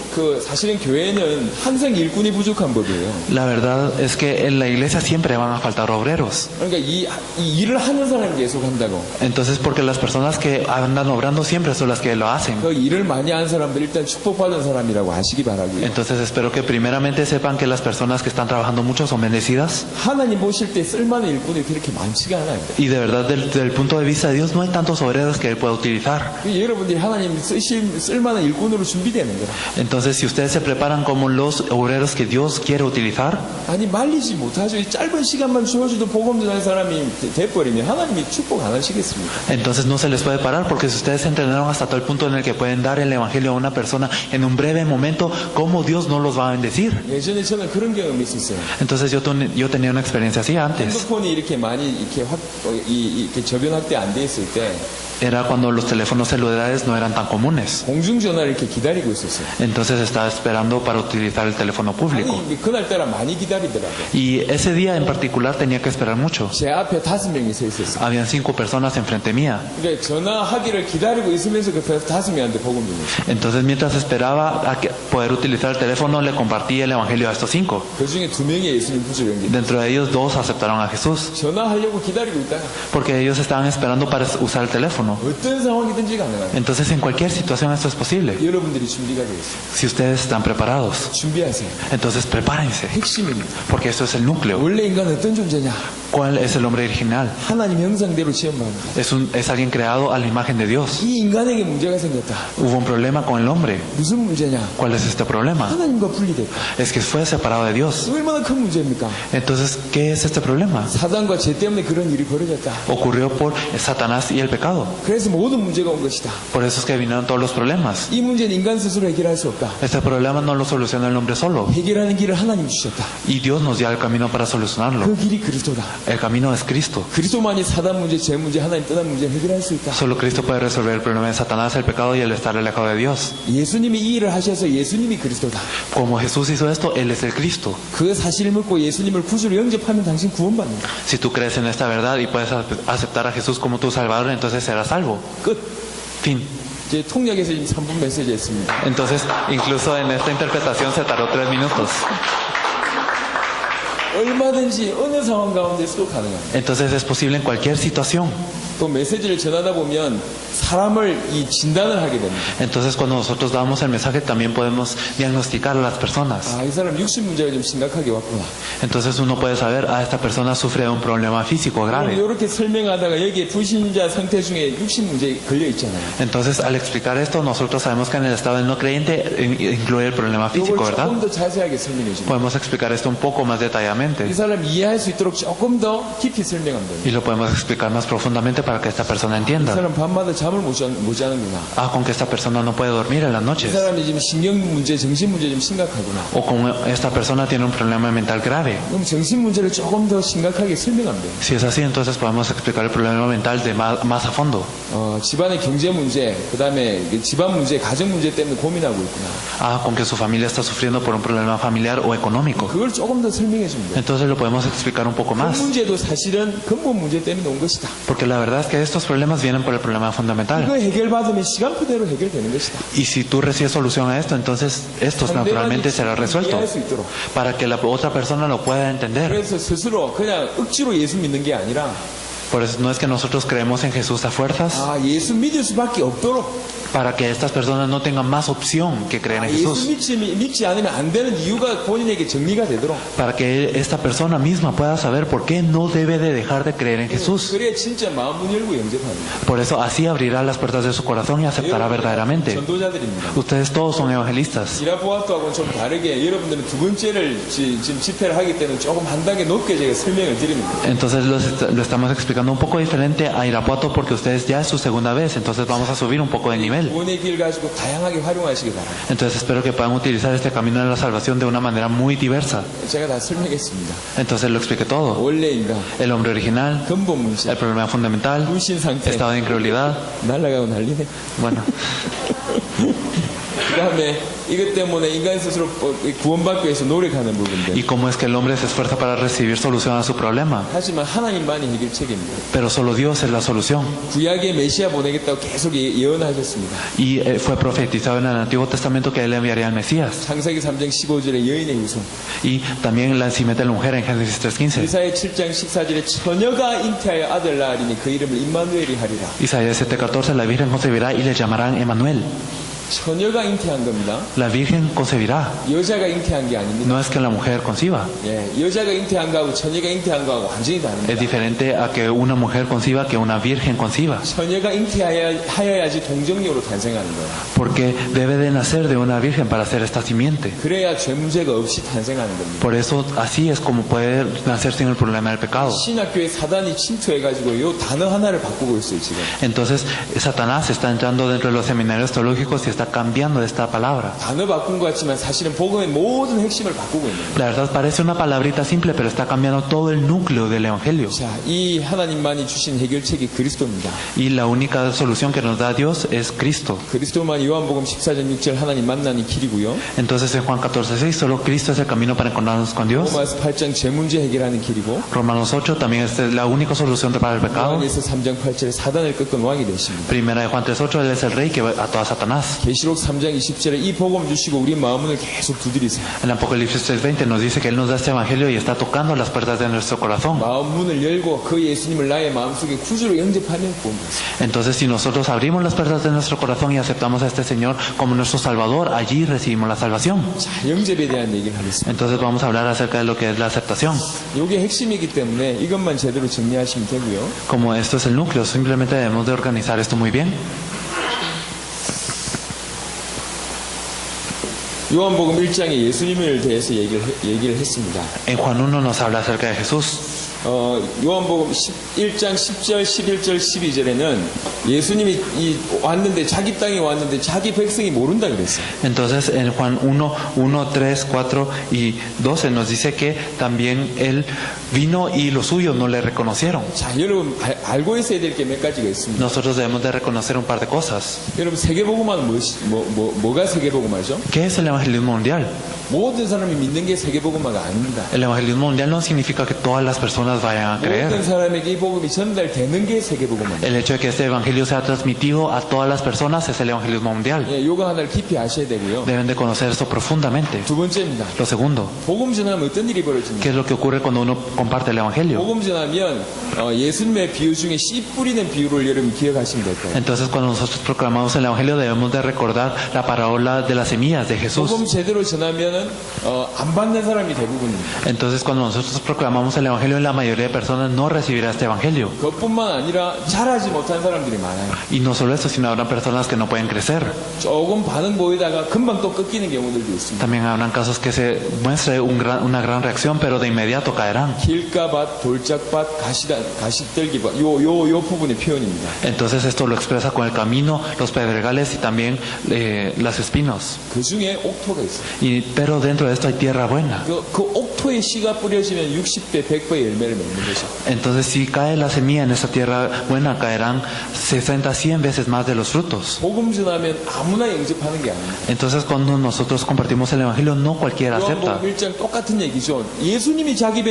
사실은 교회는 항상 일꾼이 부족한 법이에요. La verdad es que en la iglesia siempre van a faltar obreros. 그러니까 이 일을 하는 사람이 계속 한다고. Entonces porque las personas que andan obrando siempre son las que lo hacen. 그 일을 많이 하는 사람들 일단 축복받은 사람이라고 아시기 바라고요. Entonces espero que primeramente sepan que las personas que están trabajando mucho son bendecidas. 하나님 보실 때 쓸만한 일꾼이 그렇게 많지가 않아요. Y de verdad, desde el punto de vista de Dios, no hay tantos obreros que Él pueda utilizar. 여러분들이 하나님 쓸만한 일꾼으로 준비되는 거라. Entonces, si ustedes se preparan como los obreros que Dios quiere utilizar, 아니 말리지 못하죠. 이 짧은 시간만 주어줘도 복음 전할 사람이 돼버리면 하나님이 축복 안 하시겠습니까? entonces no se les puede parar, porque si ustedes se entrenaron hasta tal punto en el que pueden dar el evangelio a una persona en un breve momento, ¿cómo Dios no los va a bendecir? 예전에 저는 그런 경험이 있었어요. Entonces yo tenía una experiencia así antes. 핸드폰이 이렇게 많이 이렇게 저변 확대 안 돼 있을 때 Era cuando los teléfonos celulares no eran tan comunes. 공중전화를 이렇게 기다리고 있었어요. Entonces estaba esperando para utilizar el teléfono público. 아니, 그날따라 많이 기다리더라고요. Y ese día en particular tenía que esperar mucho. 제 앞에 5명이 서 있었어요. Habían 5 personas enfrente mía. 근데 전화하기를 기다리고 있으면서 그 5명한테 복음 전했어요. Entonces mientras esperaba a poder utilizar el teléfono, le compartí el evangelio a estos 5. 그 중에 2명이 예수님 구절 연기. Dentro de ellos 2 aceptaron a Jesús, 전화하려고 기다리고 있다가 porque ellos estaban esperando para usar el teléfono. 어떤 상황이든지 가능합니다. Entonces en cualquier situación esto es posible. 여러분들이 준비가 되어 있어요. Si ustedes están preparados, 준비하세요. entonces prepárense, 핵심입니다. porque esto es el núcleo. 원래 인간은 어떤 존재냐? ¿Cuál es el hombre original? 하나님 형상대로 지음받는다. Es alguien creado a la imagen de Dios. 이 인간에게 문제가 생겼다. Hubo un problema con el hombre. 무슨 문제냐? ¿Cuál es este problema? 하나님과 분리됐다. Es que fue separado de Dios. 얼마나 큰 문제입니까? Entonces, ¿qué es este problema? 사단과 죄 때문에 그런 일이 벌어졌다. Ocurrió por Satanás y el pecado. 그래서 모든 문제가 온 것이다. Por eso es que vinieron todos los problemas. 이 문제는 인간 스스로 해결할 수 없다. Este problema no lo soluciona el hombre solo. 해결하는 길을 하나님 주셨다. Y Dios nos dio el camino para solucionarlo. 그 길이 그리스도다. El camino es Cristo. 그리스도만이 사단 문제, 죄 문제, 하나님 떠난 문제를 해결할 수 있다. Solo Cristo puede resolver el problema de Satanás, el pecado y el estar alejado de Dios. 예수님이 이 일을 하셔서 예수님이 그리스도다. Como Jesús hizo esto, Él es el Cristo. 그 사실을 믿고 예수님을 구주로 영접하면 당신 구원받는다. Si tú crees en esta verdad y puedes aceptar a Jesús como tu Salvador, entonces serás salvo. 끝. Fin. 이제 통역에서 지금 3분 메시지 했습니다. Entonces, incluso en esta interpretación se tardó 3 minutos. 얼마든지 어느 상황 가운데서도 가능합니다. Entonces es posible en cualquier situación. 또 메시지를 전하다 보면 사람을 이 진단을 하게 됩니다. Entonces cuando nosotros damos el mensaje también podemos diagnosticar a las personas. 아, 이 사람 육신 문제가 좀 심각하게 왔구나. Entonces uno puede saber, esta persona sufre de un problema físico grave. 이렇게 설명하다가 여기에 불신자 상태 중에 육신 문제 걸려 있잖아요. Entonces al explicar esto nosotros sabemos que en el estado del no creyente incluye el problema físico, 이걸 ¿verdad? 조금 더 자세하게 설명해 줍니다. Podemos explicar esto un poco más detalladamente. 이 사람 이해할 수 있도록 조금 더 깊이 설명합니다. Y lo podemos explicar más profundamente para que esta persona 이 entienda. 사람 밤마다 잠을 못 자는구나. Con que esta persona no puede dormir en las 이 noches. 사람이 지금 신경 문제, 정신 문제 좀 심각하구나. O como esta persona tiene un problema mental grave. 그럼 정신 문제를 조금 더 심각하게 설명합니다. Si es así, entonces podemos explicar el problema mental de más a fondo. 집안의 경제 문제, 그 다음에 집안 문제, 가정 문제 때문에 고민하고 있구나. Con que su familia está sufriendo por un problema familiar o económico. 그걸 조금 더 설명해 줍니다. Entonces lo podemos explicar un poco 그 más. 문제도 사실은 근본 문제 때문에 온 것이다. Porque la verdad es que estos problemas vienen por el problema fundamental. 이거 해결받으면 시간표대로 해결되는 것이다. Y si tú recibes solución a esto, entonces esto naturalmente será resuelto. 이해할 수 있도록. Para que la otra persona lo pueda entender. 그래서 스스로 그냥 억지로 예수 믿는 게 아니라 Por eso no es que nosotros creemos en Jesús a fuerzas. 예수 믿을 수밖에 없도록 Para que estas personas no tengan más opción que creer en 예수 Jesús. 믿지 않으면 안 되는 이유가 본인에게 정리가 되도록. Para que esta persona misma pueda saber por qué no debe de dejar de creer en Jesús. 그래야 진짜 마음 문 열고 영접합니다. Por eso así abrirá las puertas de su corazón y aceptará verdaderamente. 전도자들입니다. Ustedes todos son evangelistas. 지라보아토하고는 좀 다르게 여러분들은 두 번째를 지금 집회를 하기 때문에 조금 한 단계 높게 제가 설명을 드립니다. Entonces lo estamos explicando un poco diferente a Irapuato porque ustedes ya es su segunda vez. Entonces vamos a subir un poco de nivel. 구원의 길 가지고 다양하게 활용하시기 바랍니다. Entonces espero que puedan utilizar este camino de la salvación de una manera muy diversa. 제가 다 설명했습니다. Entonces lo expliqué todo. 원래 인간, El hombre original, 근본 문제, el problema fundamental, 불신 상태, estado de incredulidad. 날아가고 난리네. Bueno, 그 다음에 이것 때문에 인간 스스로 구원받기 위해서 노력하는 부분들. y cómo es que el hombre se esfuerza para recibir solución a su problema. 하지만 하나님만이 해결책입니다. Pero solo Dios es la solución. 구약에 메시아 보내겠다고 계속 예언하셨습니다. Y fue profetizado en el Antiguo Testamento que Él enviaría al Mesías. 창세기 3장 15절에 여인의 후손. Y también la nacimiento de la mujer en Génesis 3:15. 이사야 7장 14절에 처녀가 잉태하여 아들 낳으리니 그 이름을 임마누엘이 하리라. Isaías 7:14, la Virgen concebirá y le llamarán Emmanuel. 처녀가 잉태한 겁니다. La Virgen concebirá. 여자가 잉태한 게 아닙니다. No es que la mujer conciba. 예, 여자가 잉태한 거하고 처녀가 잉태한 거하고 완전히 Es 다릅니다. diferente a que una mujer conciba que una virgen conciba. 처녀가 잉태하여야지 동정녀로 탄생하는 거예요. Porque debe de nacer de una virgen para ser esta simiente. 그래야 죄 문제가 없이 탄생하는 겁니다. Por eso así es como puede nacer sin el problema del pecado. 신학교에 사단이 침투해가지고 요 단어 하나를 바꾸고 있어요 지금. Entonces Satanás está entrando dentro de los seminarios teológicos y está cambiando esta palabra. 단어 바꾼 것 같지만 사실은 복음의 모든 핵심을 바꾸고 있는 거예요. La verdad parece una palabrita simple, pero está cambiando todo el núcleo del Evangelio. 자, 이 하나님만이 주신 해결책이 그리스도입니다. Y la única solución que nos da Dios es Cristo. 그리스도만이 요한복음 14장 6절 하나님 만나는 길이고요. Entonces en Juan 14:6 solo Cristo es el camino para encontrarnos con Dios. 로마서 8장 죄 문제 해결하는 길이고. Romanos 8 también es la única solución para el pecado. 요한에서 3장 8절에 사단을 꺾은 왕이 되십니다. Primera de Juan 3:8, Él es el rey que ató a Satanás. 계시록 3장 20절에 이 복음 주시고 우리 마음을 계속 두드리세요. En Apocalipsis 3:20 nos dice que Él nos da este evangelio y está tocando las puertas de nuestro corazón. 마음 문을 열고 그 예수님을 나의 마음속에 구주로 영접하면 구원받습니다. Entonces si nosotros abrimos las puertas de nuestro corazón y aceptamos a este Señor como nuestro Salvador, allí recibimos la salvación. 자, 영접에 대한 얘기를 하겠습니다. Entonces vamos a hablar acerca de lo que es la aceptación. 이게 핵심이기 때문에 이것만 제대로 정리하시면 되고요. Como esto es el núcleo, simplemente debemos de organizar esto muy bien. 요한복음 1장에 예수님을 대해서 얘기를 했습니다. En Juan 1 nos habla acerca de Jesús. 요한복음 1장 10절, 11절, 12절에는 예수님이 왔는데 자기 땅에 왔는데 자기 백성이 모른다 그랬어요. Entonces en Juan 1, 3, 4 y 12 nos dice que también Él vino y los suyos no le reconocieron. 자, 여러분 알고 있어야 될 게 몇 가지가 있습니다. Nosotros debemos de reconocer un par de cosas. 여러분 세계복음화는 뭐가 세계복음화죠? ¿Qué es el evangelismo mundial? 모든 사람이 믿는 게 세계복음화가 아닙니다. El evangelismo mundial no significa que todas las personas vayan a creer. 모든 사람에게 이 복음이 전달되는 게 세계복음화입니다. El hecho de que este evangelio sea transmitido a todas las personas es el evangelismo mundial. 예, 요거 하나를 깊이 아셔야 되고요. Deben de conocer eso profundamente. 두 번째입니다. Lo segundo, 복음 전하면 어떤 일이 벌어집니까? ¿qué es lo que ocurre cuando uno comparte el evangelio? 복음 전하면 예수님의 비유 중에 씨 뿌리는 비유를 여러분 기억하시면 될 거예요. Entonces cuando nosotros proclamamos el evangelio debemos de recordar la parábola de las semillas de Jesús. 복음 제대로 전하면은 안 받는 사람이 대부분입니다. Entonces cuando nosotros proclamamos el evangelio la mayoría de personas no recibirá este evangelio. 그것뿐만 아니라 잘하지 못한 사람들이 많아요. Y no solo eso, sino habrá personas que no pueden crecer. 조금 반응 보이다가 금방 또 꺾이는 경우들도 있습니다. También habrán casos que se muestre una gran reacción, pero de inmediato caerán. 길가밭, 돌짝밭, 가시떨기밭 요 부분의 표현입니다. Entonces esto lo expresa con el camino, los pedregales y también las espinos. 그 중에 옥토가 있어요. Pero dentro de esto hay tierra buena. 그 옥토에 씨가 뿌려지면 60배, 100배의 열매를 맺는 거죠. Entonces si cae la semilla en esa tierra buena caerán 60, 100 veces más de los frutos. 복음 전하면 아무나 영접하는 게 아닙니다. Entonces cuando nosotros compartimos el evangelio no cualquiera acepta. 요한복음 1장 똑같은 얘기죠. 예수님이 자기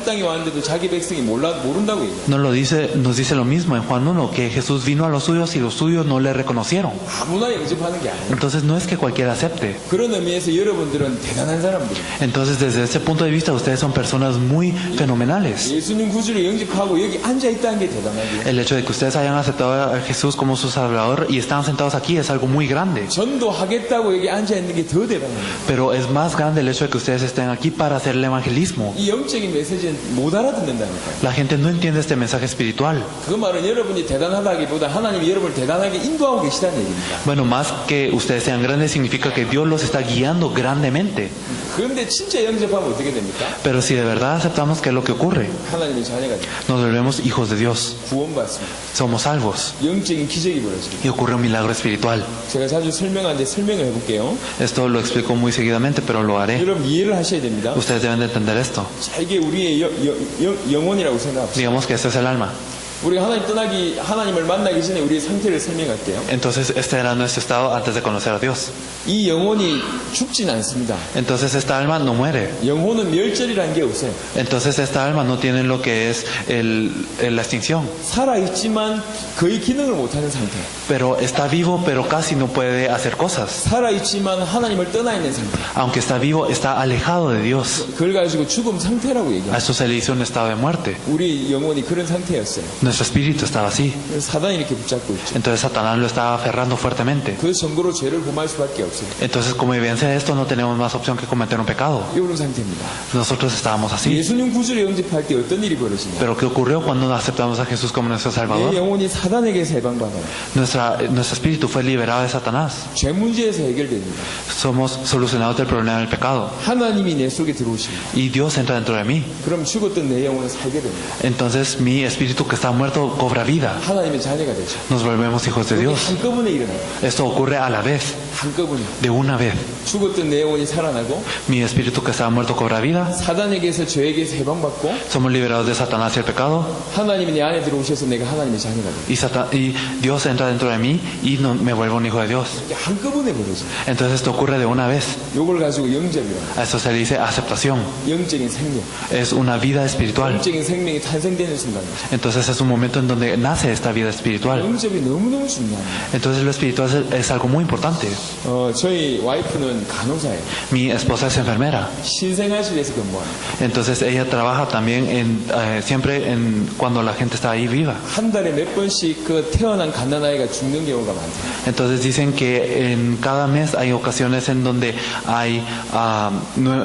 땅에 왔는데도 자기 백성이 모른다고 얘기해요. Nos dice lo mismo en Juan 1, que Jesús vino a los suyos y los suyos no le reconocieron. 아무나 영접하는 게 아니에요. Entonces no es que cualquiera acepte. 그런 의미에서 여러분들은 대단한 사람들이에요. Entonces desde ese punto de vista ustedes son personas muy fenomenales. 예수님 구주를 영접하고 여기 앉아 있다는 게 대단하고요. El hecho de que ustedes hayan aceptado a Jesús como su Salvador y están sentados aquí es algo muy grande. 전도하겠다고 여기 앉아 있는 게 더 대단해요. Pero es más grande el hecho de que ustedes estén aquí para hacer el evangelismo. 이 영적인 메시지는 못 알아듣는다니까요. La gente no entiende este mensaje espiritual. 그 말은 여러분이 대단하다기보다 하나님이 여러분을 대단하게 인도하고 계시다는 얘기입니다. Bueno, más que ustedes sean grandes significa que Dios los está guiando grandemente. 그런데 진짜 영접하면 어떻게 됩니까? Pero si de verdad aceptamos, ¿qué es lo que ocurre? 하나님의 자녀가 됩니다. Nos volvemos hijos de Dios. 구원받습니다. Somos salvos. 영적인 기적이 벌어집니다. Y ocurre un milagro espiritual. 제가 자주 설명하는데 설명을 해볼게요. Esto lo explico muy seguidamente, pero lo haré. 여러분 이해를 하셔야 됩니다. Ustedes deben de entender esto. 자, 이게 우리의 영혼이라고 생각합시다. Digamos que este es el alma. 우리가 하나님을 만나기 전에 우리의 상태를 설명할게요. Entonces este era nuestro estado antes de conocer a Dios. 이 영혼이 죽진 않습니다. Entonces esta alma no muere. 영혼은 멸절이라는 게 없어요. Entonces esta alma no tiene lo que es la extinción. 살아있지만 거의 기능을 못하는 상태예요. Pero está vivo, pero casi no puede hacer cosas. 살아있지만 하나님을 떠나 있는 상태. Aunque está vivo, está alejado de Dios. 그걸 가지고 죽음 상태라고 A 얘기해요. eso se le dice un estado de muerte. 우리 영혼이 그런 상태였어요. Nuestro espíritu estaba así. 사단이 이렇게 붙잡고 있죠. Entonces Satanás lo estaba aferrando fuertemente. 그 정도로 죄를 범할 수밖에 없어요. Entonces como evidencia de esto no tenemos más opción que cometer un pecado. 이런 상태입니다. Nosotros estábamos así. 예수님 구주를 영접할 때 어떤 일이 벌어지냐? Pero ¿qué ocurrió cuando aceptamos a Jesús como nuestro 내 Salvador? 영혼이 사단에게서 해방받아요. Nuestro espíritu fue liberado de Satanás. 죄 문제에서 해결됩니다. Somos solucionados del problema del pecado. 하나님이 내 속에 들어오십니다. Y Dios entra dentro de mí. 그럼 죽었던 내 영혼은 살게 됩니다. Entonces mi espíritu que está muerto cobra vida. 하나님의 자녀가 되죠. Nos volvemos hijos de 이게 Dios. 한꺼번에 일어나요. Esto ocurre a la vez, 한꺼번에. de una vez. 죽었던 내 영혼이 살아나고 Mi espíritu que estaba muerto cobra vida. 사단에게서 죄에게서 해방받고 Somos liberados de Satanás y el pecado. 하나님이 내 안에 들어오셔서 내가 하나님의 자녀가 돼요. Y Dios entra dentro de mí y me vuelvo un hijo de Dios. 이게 한꺼번에 벌어져요. Entonces esto ocurre de una vez. 요걸 가지고 영접이라고. A eso se le dice aceptación. 영적인 생명. Es una vida espiritual. 영적인 생명이 탄생되는 순간이죠. Entonces es un momento en donde nace esta vida espiritual. 영접이 너무너무 중요합니다. Entonces lo espiritual es algo muy importante. 저희 와이프는 간호사예요. Mi esposa es enfermera. 신생아실에서 근무합니다. Entonces ella trabaja también siempre cuando la gente está ahí viva. 한 달에 몇 번씩 그 태어난 갓난아이가 죽는 경우가 많대요. Entonces dicen que en cada mes hay ocasiones en donde hay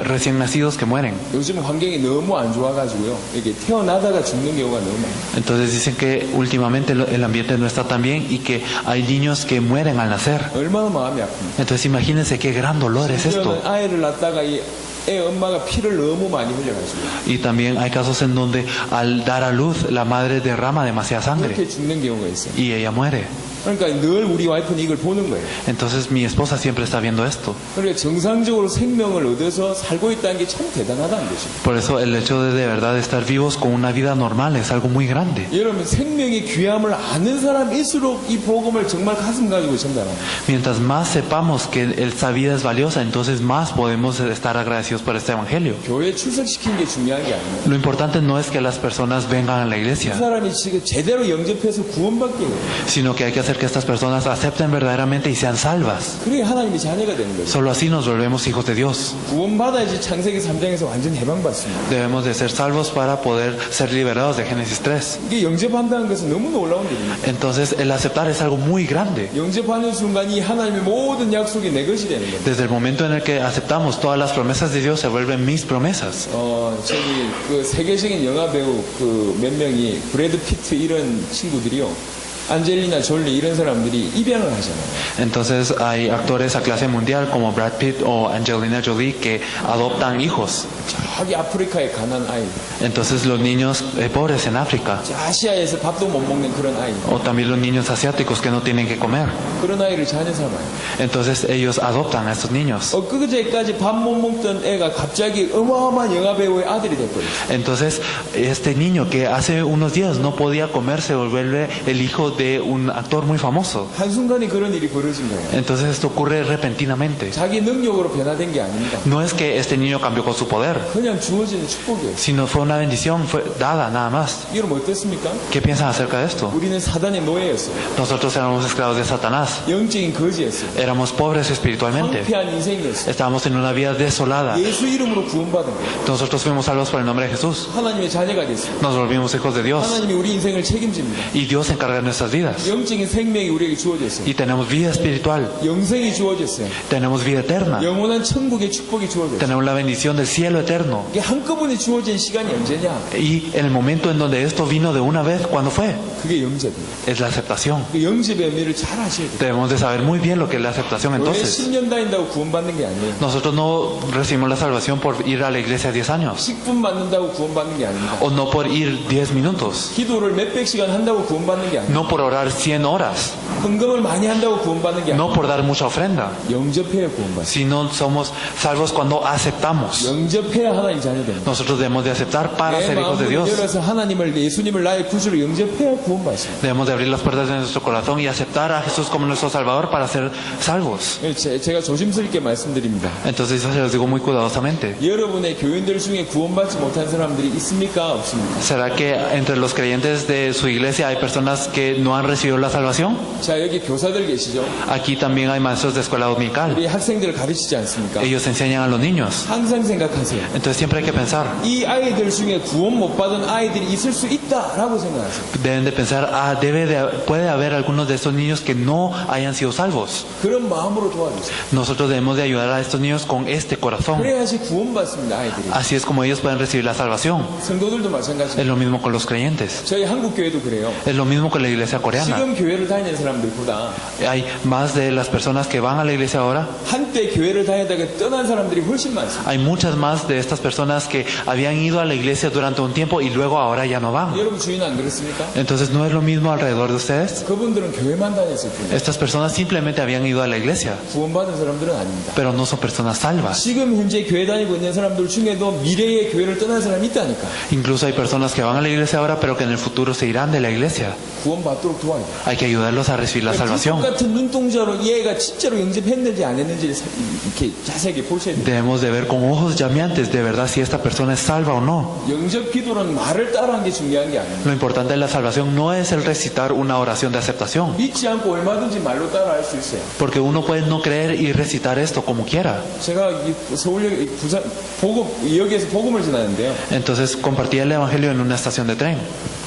recién nacidos que mueren. 요즘 환경이 너무 안 좋아가지고요. 이렇게 태어나다가 죽는 경우가 너무 많아요. Entonces dicen que últimamente el ambiente no está tan bien y que hay niños que mueren al nacer. 얼마나 마음이 아픕니까? Entonces imagínense qué gran dolor es esto. 아이를 낳다가 이 애 엄마가 피를 너무 많이 흘려가지고 Y también hay casos en donde al dar a luz la madre derrama demasiada sangre 그렇게 죽는 경우가 있어요. y ella muere. 그러니까 늘 우리 와이프는 이걸 보는 거예요. Entonces mi esposa siempre está viendo esto. 그러니까 정상적으로 생명을 얻어서 살고 있다는 게 참 대단하다는 거죠. Por eso el hecho de verdad estar vivos con una vida normal es algo muy grande. 여러분 생명의 귀함을 아는 사람일수록 이 복음을 정말 가슴 가지고 전달합니다. Mientras más sepamos que esta vida es valiosa, entonces más podemos estar agradecidos por este evangelio. 교회 출석시키는 게 중요한 게 아니에요. Lo importante no es que las personas vengan a la 그 iglesia, 사람이 지금 제대로 영접해서 구원받게 해요. sino que hay que hacer que estas personas acepten verdaderamente y sean salvas. 그게 하나님의 자녀가 되는 거죠. Solo así nos volvemos hijos de Dios. 구원받아야지 창세기 3장에서 완전 해방받습니다. Debemos de ser salvos para poder ser liberados de Génesis 3. 이게 영접한다는 것은 너무 놀라운 일입니다. Entonces el aceptar es algo muy grande. 영접하는 순간 이 하나님의 모든 약속이 내 것이 되는 거예요. Desde el momento en el que aceptamos, todas las promesas de Dios se vuelven mis promesas. 저기 그 세계적인 영화 배우 그 몇 명이 브래드 피트 이런 친구들이요. 안젤리나 졸리 이런 사람들이 입양을 하잖아요. Entonces hay actores a clase mundial como Brad Pitt o Angelina Jolie que adoptan hijos. 저기 아프리카의 가난 아이, Entonces los niños pobres en África, 저 아시아에서 밥도 못 먹는 그런 아이, o también los niños asiáticos que no tienen que comer. 그런 아이를 자녀 삼아요. Entonces ellos adoptan a estos niños. 엊그제까지 밥 못 먹던 애가 갑자기 어마어마한 영화 배우의 아들이 됐거든요. Entonces este niño que hace unos días no podía comer se vuelve el hijo de un actor muy famoso. 한순간에 그런 일이 벌어진 거예요. Entonces esto ocurre repentinamente. 자기 능력으로 변화된 게 아닙니다. No es que este niño cambió con su poder, 그냥 주어지는 축복이에요. sino fue una bendición, fue dada nada más. 여러분 어떻습니까? ¿Qué piensan acerca de esto? 우리는 사단의 노예였어요. Nosotros éramos esclavos de Satanás, 영적인 거지였어요. éramos pobres espiritualmente, 황폐한 인생이었어요. estábamos en una vida desolada. 예수 이름으로 구원받은 거예요. Nosotros fuimos salvos por el nombre de Jesús, 하나님의 자녀가 됐어요. nos volvimos hijos de Dios 하나님이 우리 인생을 책임집니다. y Dios se encarga de nuestras vidas. 영적인 생명이 우리에게 주어졌어요. Y tenemos vida espiritual, 영생이 주어졌어요. tenemos vida eterna, 영원한 천국의 축복이 주어졌어요. tenemos la bendición del cielo eterno. 이게 한꺼번에 주어진 시간이 언제냐? Y en el momento en donde esto vino de una vez, ¿cuándo fue? 그게 영접이에요. Es la aceptación. 그 영접의 의미를 잘 아셔야 돼요. Debemos de saber muy bien lo que es la aceptación 왜 entonces. 10년 다닌다고 구원받는 게 아니에요. Nosotros no recibimos la salvación por ir a la iglesia 10 años 10분 맞는다고 구원받는 게 아닙니다. o no por ir 10 minutos, 기도를 몇백 시간 한다고 구원받는 게 아닙니다. no por orar 100 horas, 헌금을 많이 한다고 구원받는 게 아닙니다. no por dar mucha ofrenda, 영접해야 구원받아요. sino somos salvos cuando aceptamos. 영접해야 하나님 자녀 됩니다. Nosotros debemos de aceptar para 내 ser hijos de 마음을 Dios. 열어서 하나님을 예수님을 나의 구주로 영접해야 구원받습니다. Debemos de abrir las puertas de nuestro corazón y aceptar a Jesús como nuestro Salvador para ser salvos. 제가 조심스럽게 말씀드립니다. Entonces eso se los digo muy cuidadosamente. 여러분의 교인들 중에 구원받지 못한 사람들이 있습니까? 없습니까? ¿Será que entre los creyentes de su iglesia hay personas que no han recibido la salvación? 자, 여기 교사들 계시죠? Aquí también hay maestros de escuela dominical. 우리 학생들을 가르치지 않습니까? Ellos enseñan a los niños. 항상 생각하세요. Entonces siempre hay que pensar. 이 아이들 중에 구원 못 받은 아이들이 있을 수 있다라고 생각하세요. Deben de pensar, puede haber algunos de estos niños que no hayan sido salvos. 그런 마음으로 도와주세요. Nosotros debemos de ayudar a estos niños con este corazón. 그래야지 구원받습니다, 아이들이. Así es como ellos pueden recibir la salvación. 성도들도 Es 마찬가지입니다. lo mismo con los creyentes. 저희 한국 교회도 그래요. Es lo mismo con la iglesia coreana. 지금 교회를 다니는 사람들보다 Hay más de las personas que van a la iglesia ahora. 한때 교회를 다니다가 떠난 사람들이 훨씬 많습니다. Hay muchas más de estas personas que habían ido a la iglesia durante un tiempo y luego ahora ya no van. 여러분 주인 안 그렇습니까? Entonces no es lo mismo alrededor de ustedes. 그분들은 교회만 다녔을 뿐이에요. Estas personas simplemente habían ido a la iglesia, 구원받은 사람들은 아닙니다. pero no son personas salvas. 지금 현재 교회 다니고 있는 사람들 중에도 미래의 교회를 떠난 사람이 있다니까. Incluso hay personas que van a la iglesia ahora, pero que en el futuro se irán de la iglesia. 구원받도록 도와야 돼요. Hay que ayudarlos a recibir la salvación. 같은 눈동자로 얘가 진짜로 영접했는지 안 했는지 이렇게 자세하게 보셔야 돼요. Debemos de ver con ojos llameantes de verdad si esta persona es salva o no. 영접 기도는 말을 따라한 게 중요한 게 아닙니다. Lo importante de la salvación no es el recitar una oración de aceptación, 믿지 않고 얼마든지 말로 따라할 수 있어요. porque uno puede no creer y recitar esto como quiera. 제가 서울역 부산 여기에서 복음을 전하는데요. Entonces compartí el evangelio en una estación de tren.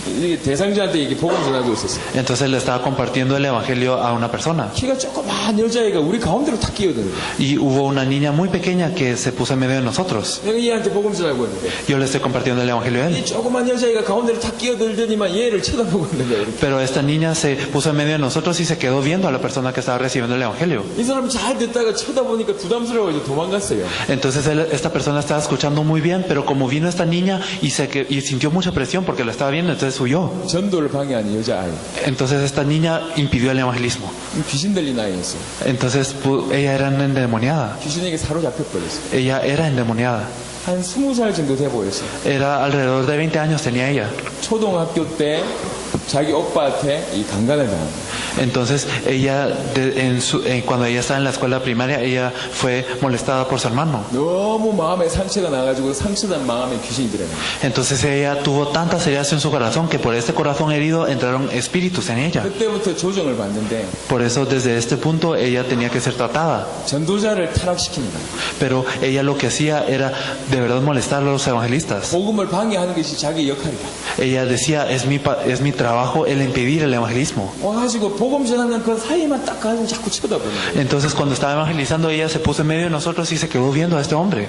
이게 대상자한테 이렇게 복음 전하고 있었어요. Entonces le estaba compartiendo el evangelio a una persona. 키가 조그만 여자애가 우리 가운데로 탁 끼어드는 거예요. Y hubo una niña muy pequeña que se puso en medio de nosotros. 내가 얘한테 복음 전하고 있는데 Yo le estoy compartiendo el evangelio a 이 él. 조그만 여자애가 가운데로 탁 끼어들더니만 얘를 쳐다보고 있는 거예요. 이렇게. Pero esta niña se puso en medio de nosotros y se quedó viendo a la persona que estaba recibiendo el evangelio. 이 사람 잘 듣다가 쳐다보니까 부담스러워서 doman갔어요. Entonces esta persona estaba escuchando muy bien, pero como vino esta niña y sintió mucha presión porque la estaba viendo, entonces huyó. 전도를 방해하는 여자아이. Entonces esta niña impidió el evangelismo. 귀신 들린 아이였어요. Entonces ella era endemoniada. 귀신에게 사로잡혀 버렸어요. Ella era endemoniada. 한 20살 정도 돼 보였어요. Era alrededor de 20 años tenía ella. 초등학교 때 자기 오빠한테 이 강간을 당한 거예요. Entonces ella, cuando ella estaba en la escuela primaria, ella fue molestada por su hermano. 너무 마음에 상처가 나가지고 상처난 마음에 귀신이 들어요. Entonces ella tuvo tantas heridas en su corazón que por este corazón herido entraron espíritus en ella. 그때부터 조정을 받는데 Por eso desde este punto ella tenía que ser tratada. 전도자를 타락시키는 거예요. Pero ella lo que hacía era de verdad molestar a los evangelistas. 복음을 방해하는 것이 자기 역할이야. Ella decía, es mi trabajo el impedir el evangelismo. 와가지고 복음 전하는 그 사이만 딱 가지고 자꾸 쳐다보는 거예요. Entonces cuando estaba evangelizando ella se puso en medio de nosotros y se quedó viendo a este hombre.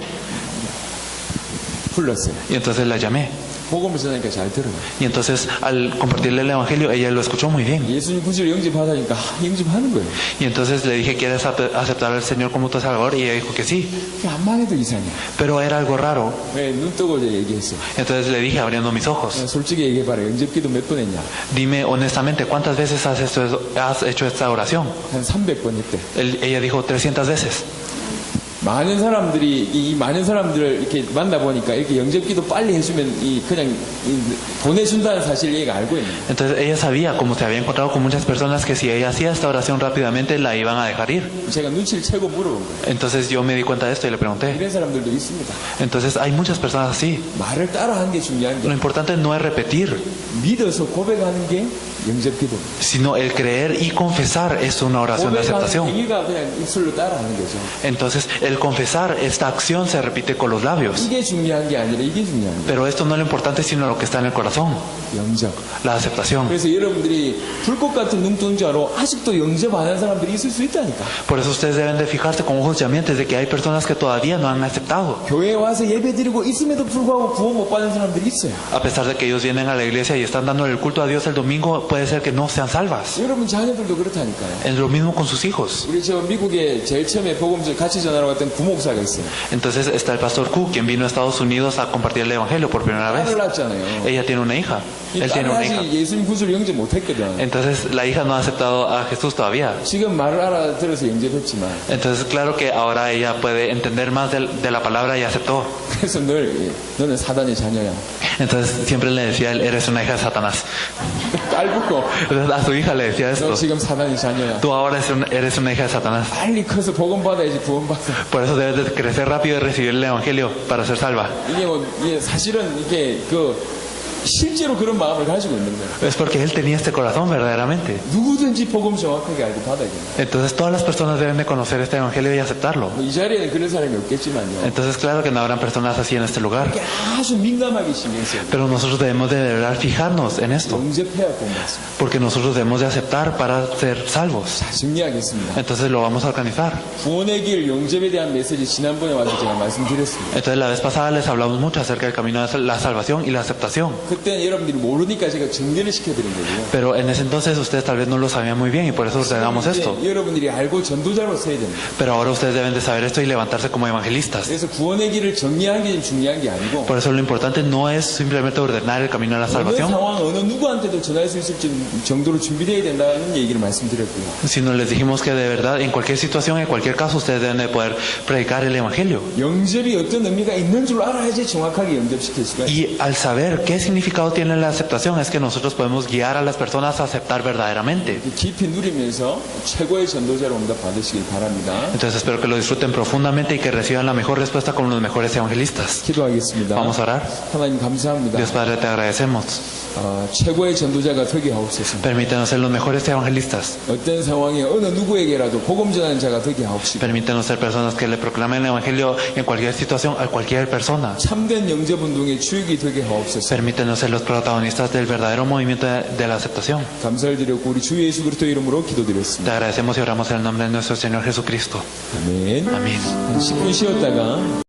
불렀어요. Y entonces la llamé. 복음을 전하니까 잘 들어요. Y entonces al compartirle el evangelio ella lo escuchó muy bien. 예수님 구주를 영접하다니까 영접하는 거예요. Y entonces le dije, ¿quieres aceptar al Señor como tu Salvador? Y ella dijo que sí. 암만 해도 이상해. Pero era algo raro. 왜 눈 뜨고 이제 얘기했어요. Entonces le dije abriendo mis ojos, 솔직히 얘기해봐라. 영접기도 몇 번 했냐? dime honestamente, ¿cuántas veces has hecho esta oración? 한 300번 했대. Ella dijo 300 veces. 많은 사람들이 이 많은 사람들을 이렇게 만나 보니까 이렇게 영접기도 빨리 해주면 그냥 보내준다는 사실을 얘가 알고 있는 거예요. Entonces ella sabía, como se había encontrado con muchas personas, que si ella hacía esta oración rápidamente la iban a dejar ir. 제가 눈치를 채고 물어본 거예요. Entonces yo me di cuenta de esto y le pregunté. 이런 사람들도 있습니다. Entonces hay muchas personas así. 말을 따라하는 게 중요한 게 Lo importante no es repetir, 믿어서 고백하는 게 영접기도입니다. sino el creer y confesar es una oración de 고백하는 aceptación. 행위가 그냥 입술로 따라하는 거죠. Entonces el confesar, esta acción se repite con los labios. 이게 중요한 게 아니라 이게 중요한 거예요. Pero esto no es lo importante, sino lo que está en el corazón, 영접. la aceptación. 그래서 여러분들이 불꽃 같은 눈동자로 아직도 영접 안 한 사람들이 있을 수 있다니까. Por eso ustedes deben de fijarse con ojos llameantes de que hay personas que todavía no han aceptado. 교회에 와서 예배드리고 있음에도 불구하고 구원 못 받은 사람들이 있어요. A pesar de que ellos vienen a la iglesia y están dando el culto a Dios el domingo, puede ser que no sean salvas. 여러분 자녀들도 그렇다니까요. Es lo mismo con sus hijos. 우리 저 미국에 제일 처음에 복음 같이 전하러 갔던 부목사가 있어요. Entonces está el pastor Q, quien vino a Estados Unidos a compartir el evangelio por primera vez. 딸을 낳았잖아요. Ella tiene una hija. 이 Él tiene 딸은 una hija. 아직 예수님 구주를 영접 못했거든. Entonces la hija no ha aceptado a Jesús todavía. 지금 말을 알아들어서 영접했지만 Entonces claro que ahora ella puede entender más de la palabra y aceptó. 그래서 늘 너는 사단의 자녀야. Entonces siempre le decía a él, eres una hija de Satanás. 깔붙고 Entonces a su hija le decía 너 esto. 지금 사단의 자녀야. Tú ahora eres una hija de Satanás. 빨리 커서 복음 받아야지 구원 받아. Por eso debes de crecer rápido y recibir el evangelio para ser salva. 이게 사실은 이게 실제로 그런 마음을 가지고 있는 거예요. Es porque él tenía este corazón verdaderamente. 누구든지 복음 정확하게 알고 받아야 돼요. Entonces todas las personas deben de conocer este evangelio y aceptarlo. 이 자리에는 그런 사람이 없겠지만요. Entonces claro que no habrán personas así en este lugar. 이게 아주 민감하게 신경 써요. Pero nosotros debemos de verdad fijarnos en esto. 영접해야 공부했습니다. Porque nosotros debemos de aceptar para ser salvos. 자, 정리하겠습니다. Entonces lo vamos a organizar. 구원의 길 영접에 대한 메시지 지난번에 와서 제가 말씀드렸습니다. Entonces la vez pasada les hablamos mucho acerca del camino de la salvación y la aceptación. 그때는 여러분들이 모르니까 제가 정리를 시켜드린 거고요. Pero en ese entonces ustedes tal vez no lo sabían muy bien y por eso les damos esto. 여러분들이 알고 전도자로 서야 됩니다. Pero ahora ustedes deben de saber esto y levantarse como evangelistas. 그래서 구원의 길을 정리하는 게 중요한 게 아니고 Por eso lo importante no es simplemente ordenar el camino de la 어느 salvación, 상황 어느 누구한테도 전할 수 있을 정도로 준비되어야 된다는 얘기를 말씀드렸고요. sino les dijimos que de verdad en cualquier situación, en cualquier caso, ustedes deben de poder predicar el evangelio. 영접이 어떤 의미가 있는 줄 알아야지 정확하게 영접시킬 수가 있어요. Y al saber qué significado tiene la aceptación es que nosotros podemos guiar a las personas a aceptar verdaderamente. 깊이 누리면서 최고의 전도자로 응답 받으시길 바랍니다. Entonces espero que lo disfruten profundamente y que reciban la mejor respuesta como los mejores evangelistas. 기도하겠습니다. Vamos a orar. 하나님 감사합니다. Dios Padre, te agradecemos. 최고의 전도자가 되게 하옵소서. Permítenos ser los mejores evangelistas. 어떤 상황에 어느 누구에게라도 복음 전하는 자가 되게 하옵시고 Permítenos ser personas que le proclamen el evangelio en cualquier situación a cualquier persona. 참된 영접 운동의 주역이 되게 하옵소서. Permítenos Ayúdenos a ser los protagonistas del verdadero movimiento de la aceptación. 감사를 드렸고 우리 주 예수 그리스도 이름으로 Te 기도드렸습니다. agradecemos y oramos en el nombre de nuestro Señor Jesucristo. 아멘. Amén. 한 10분 쉬었다가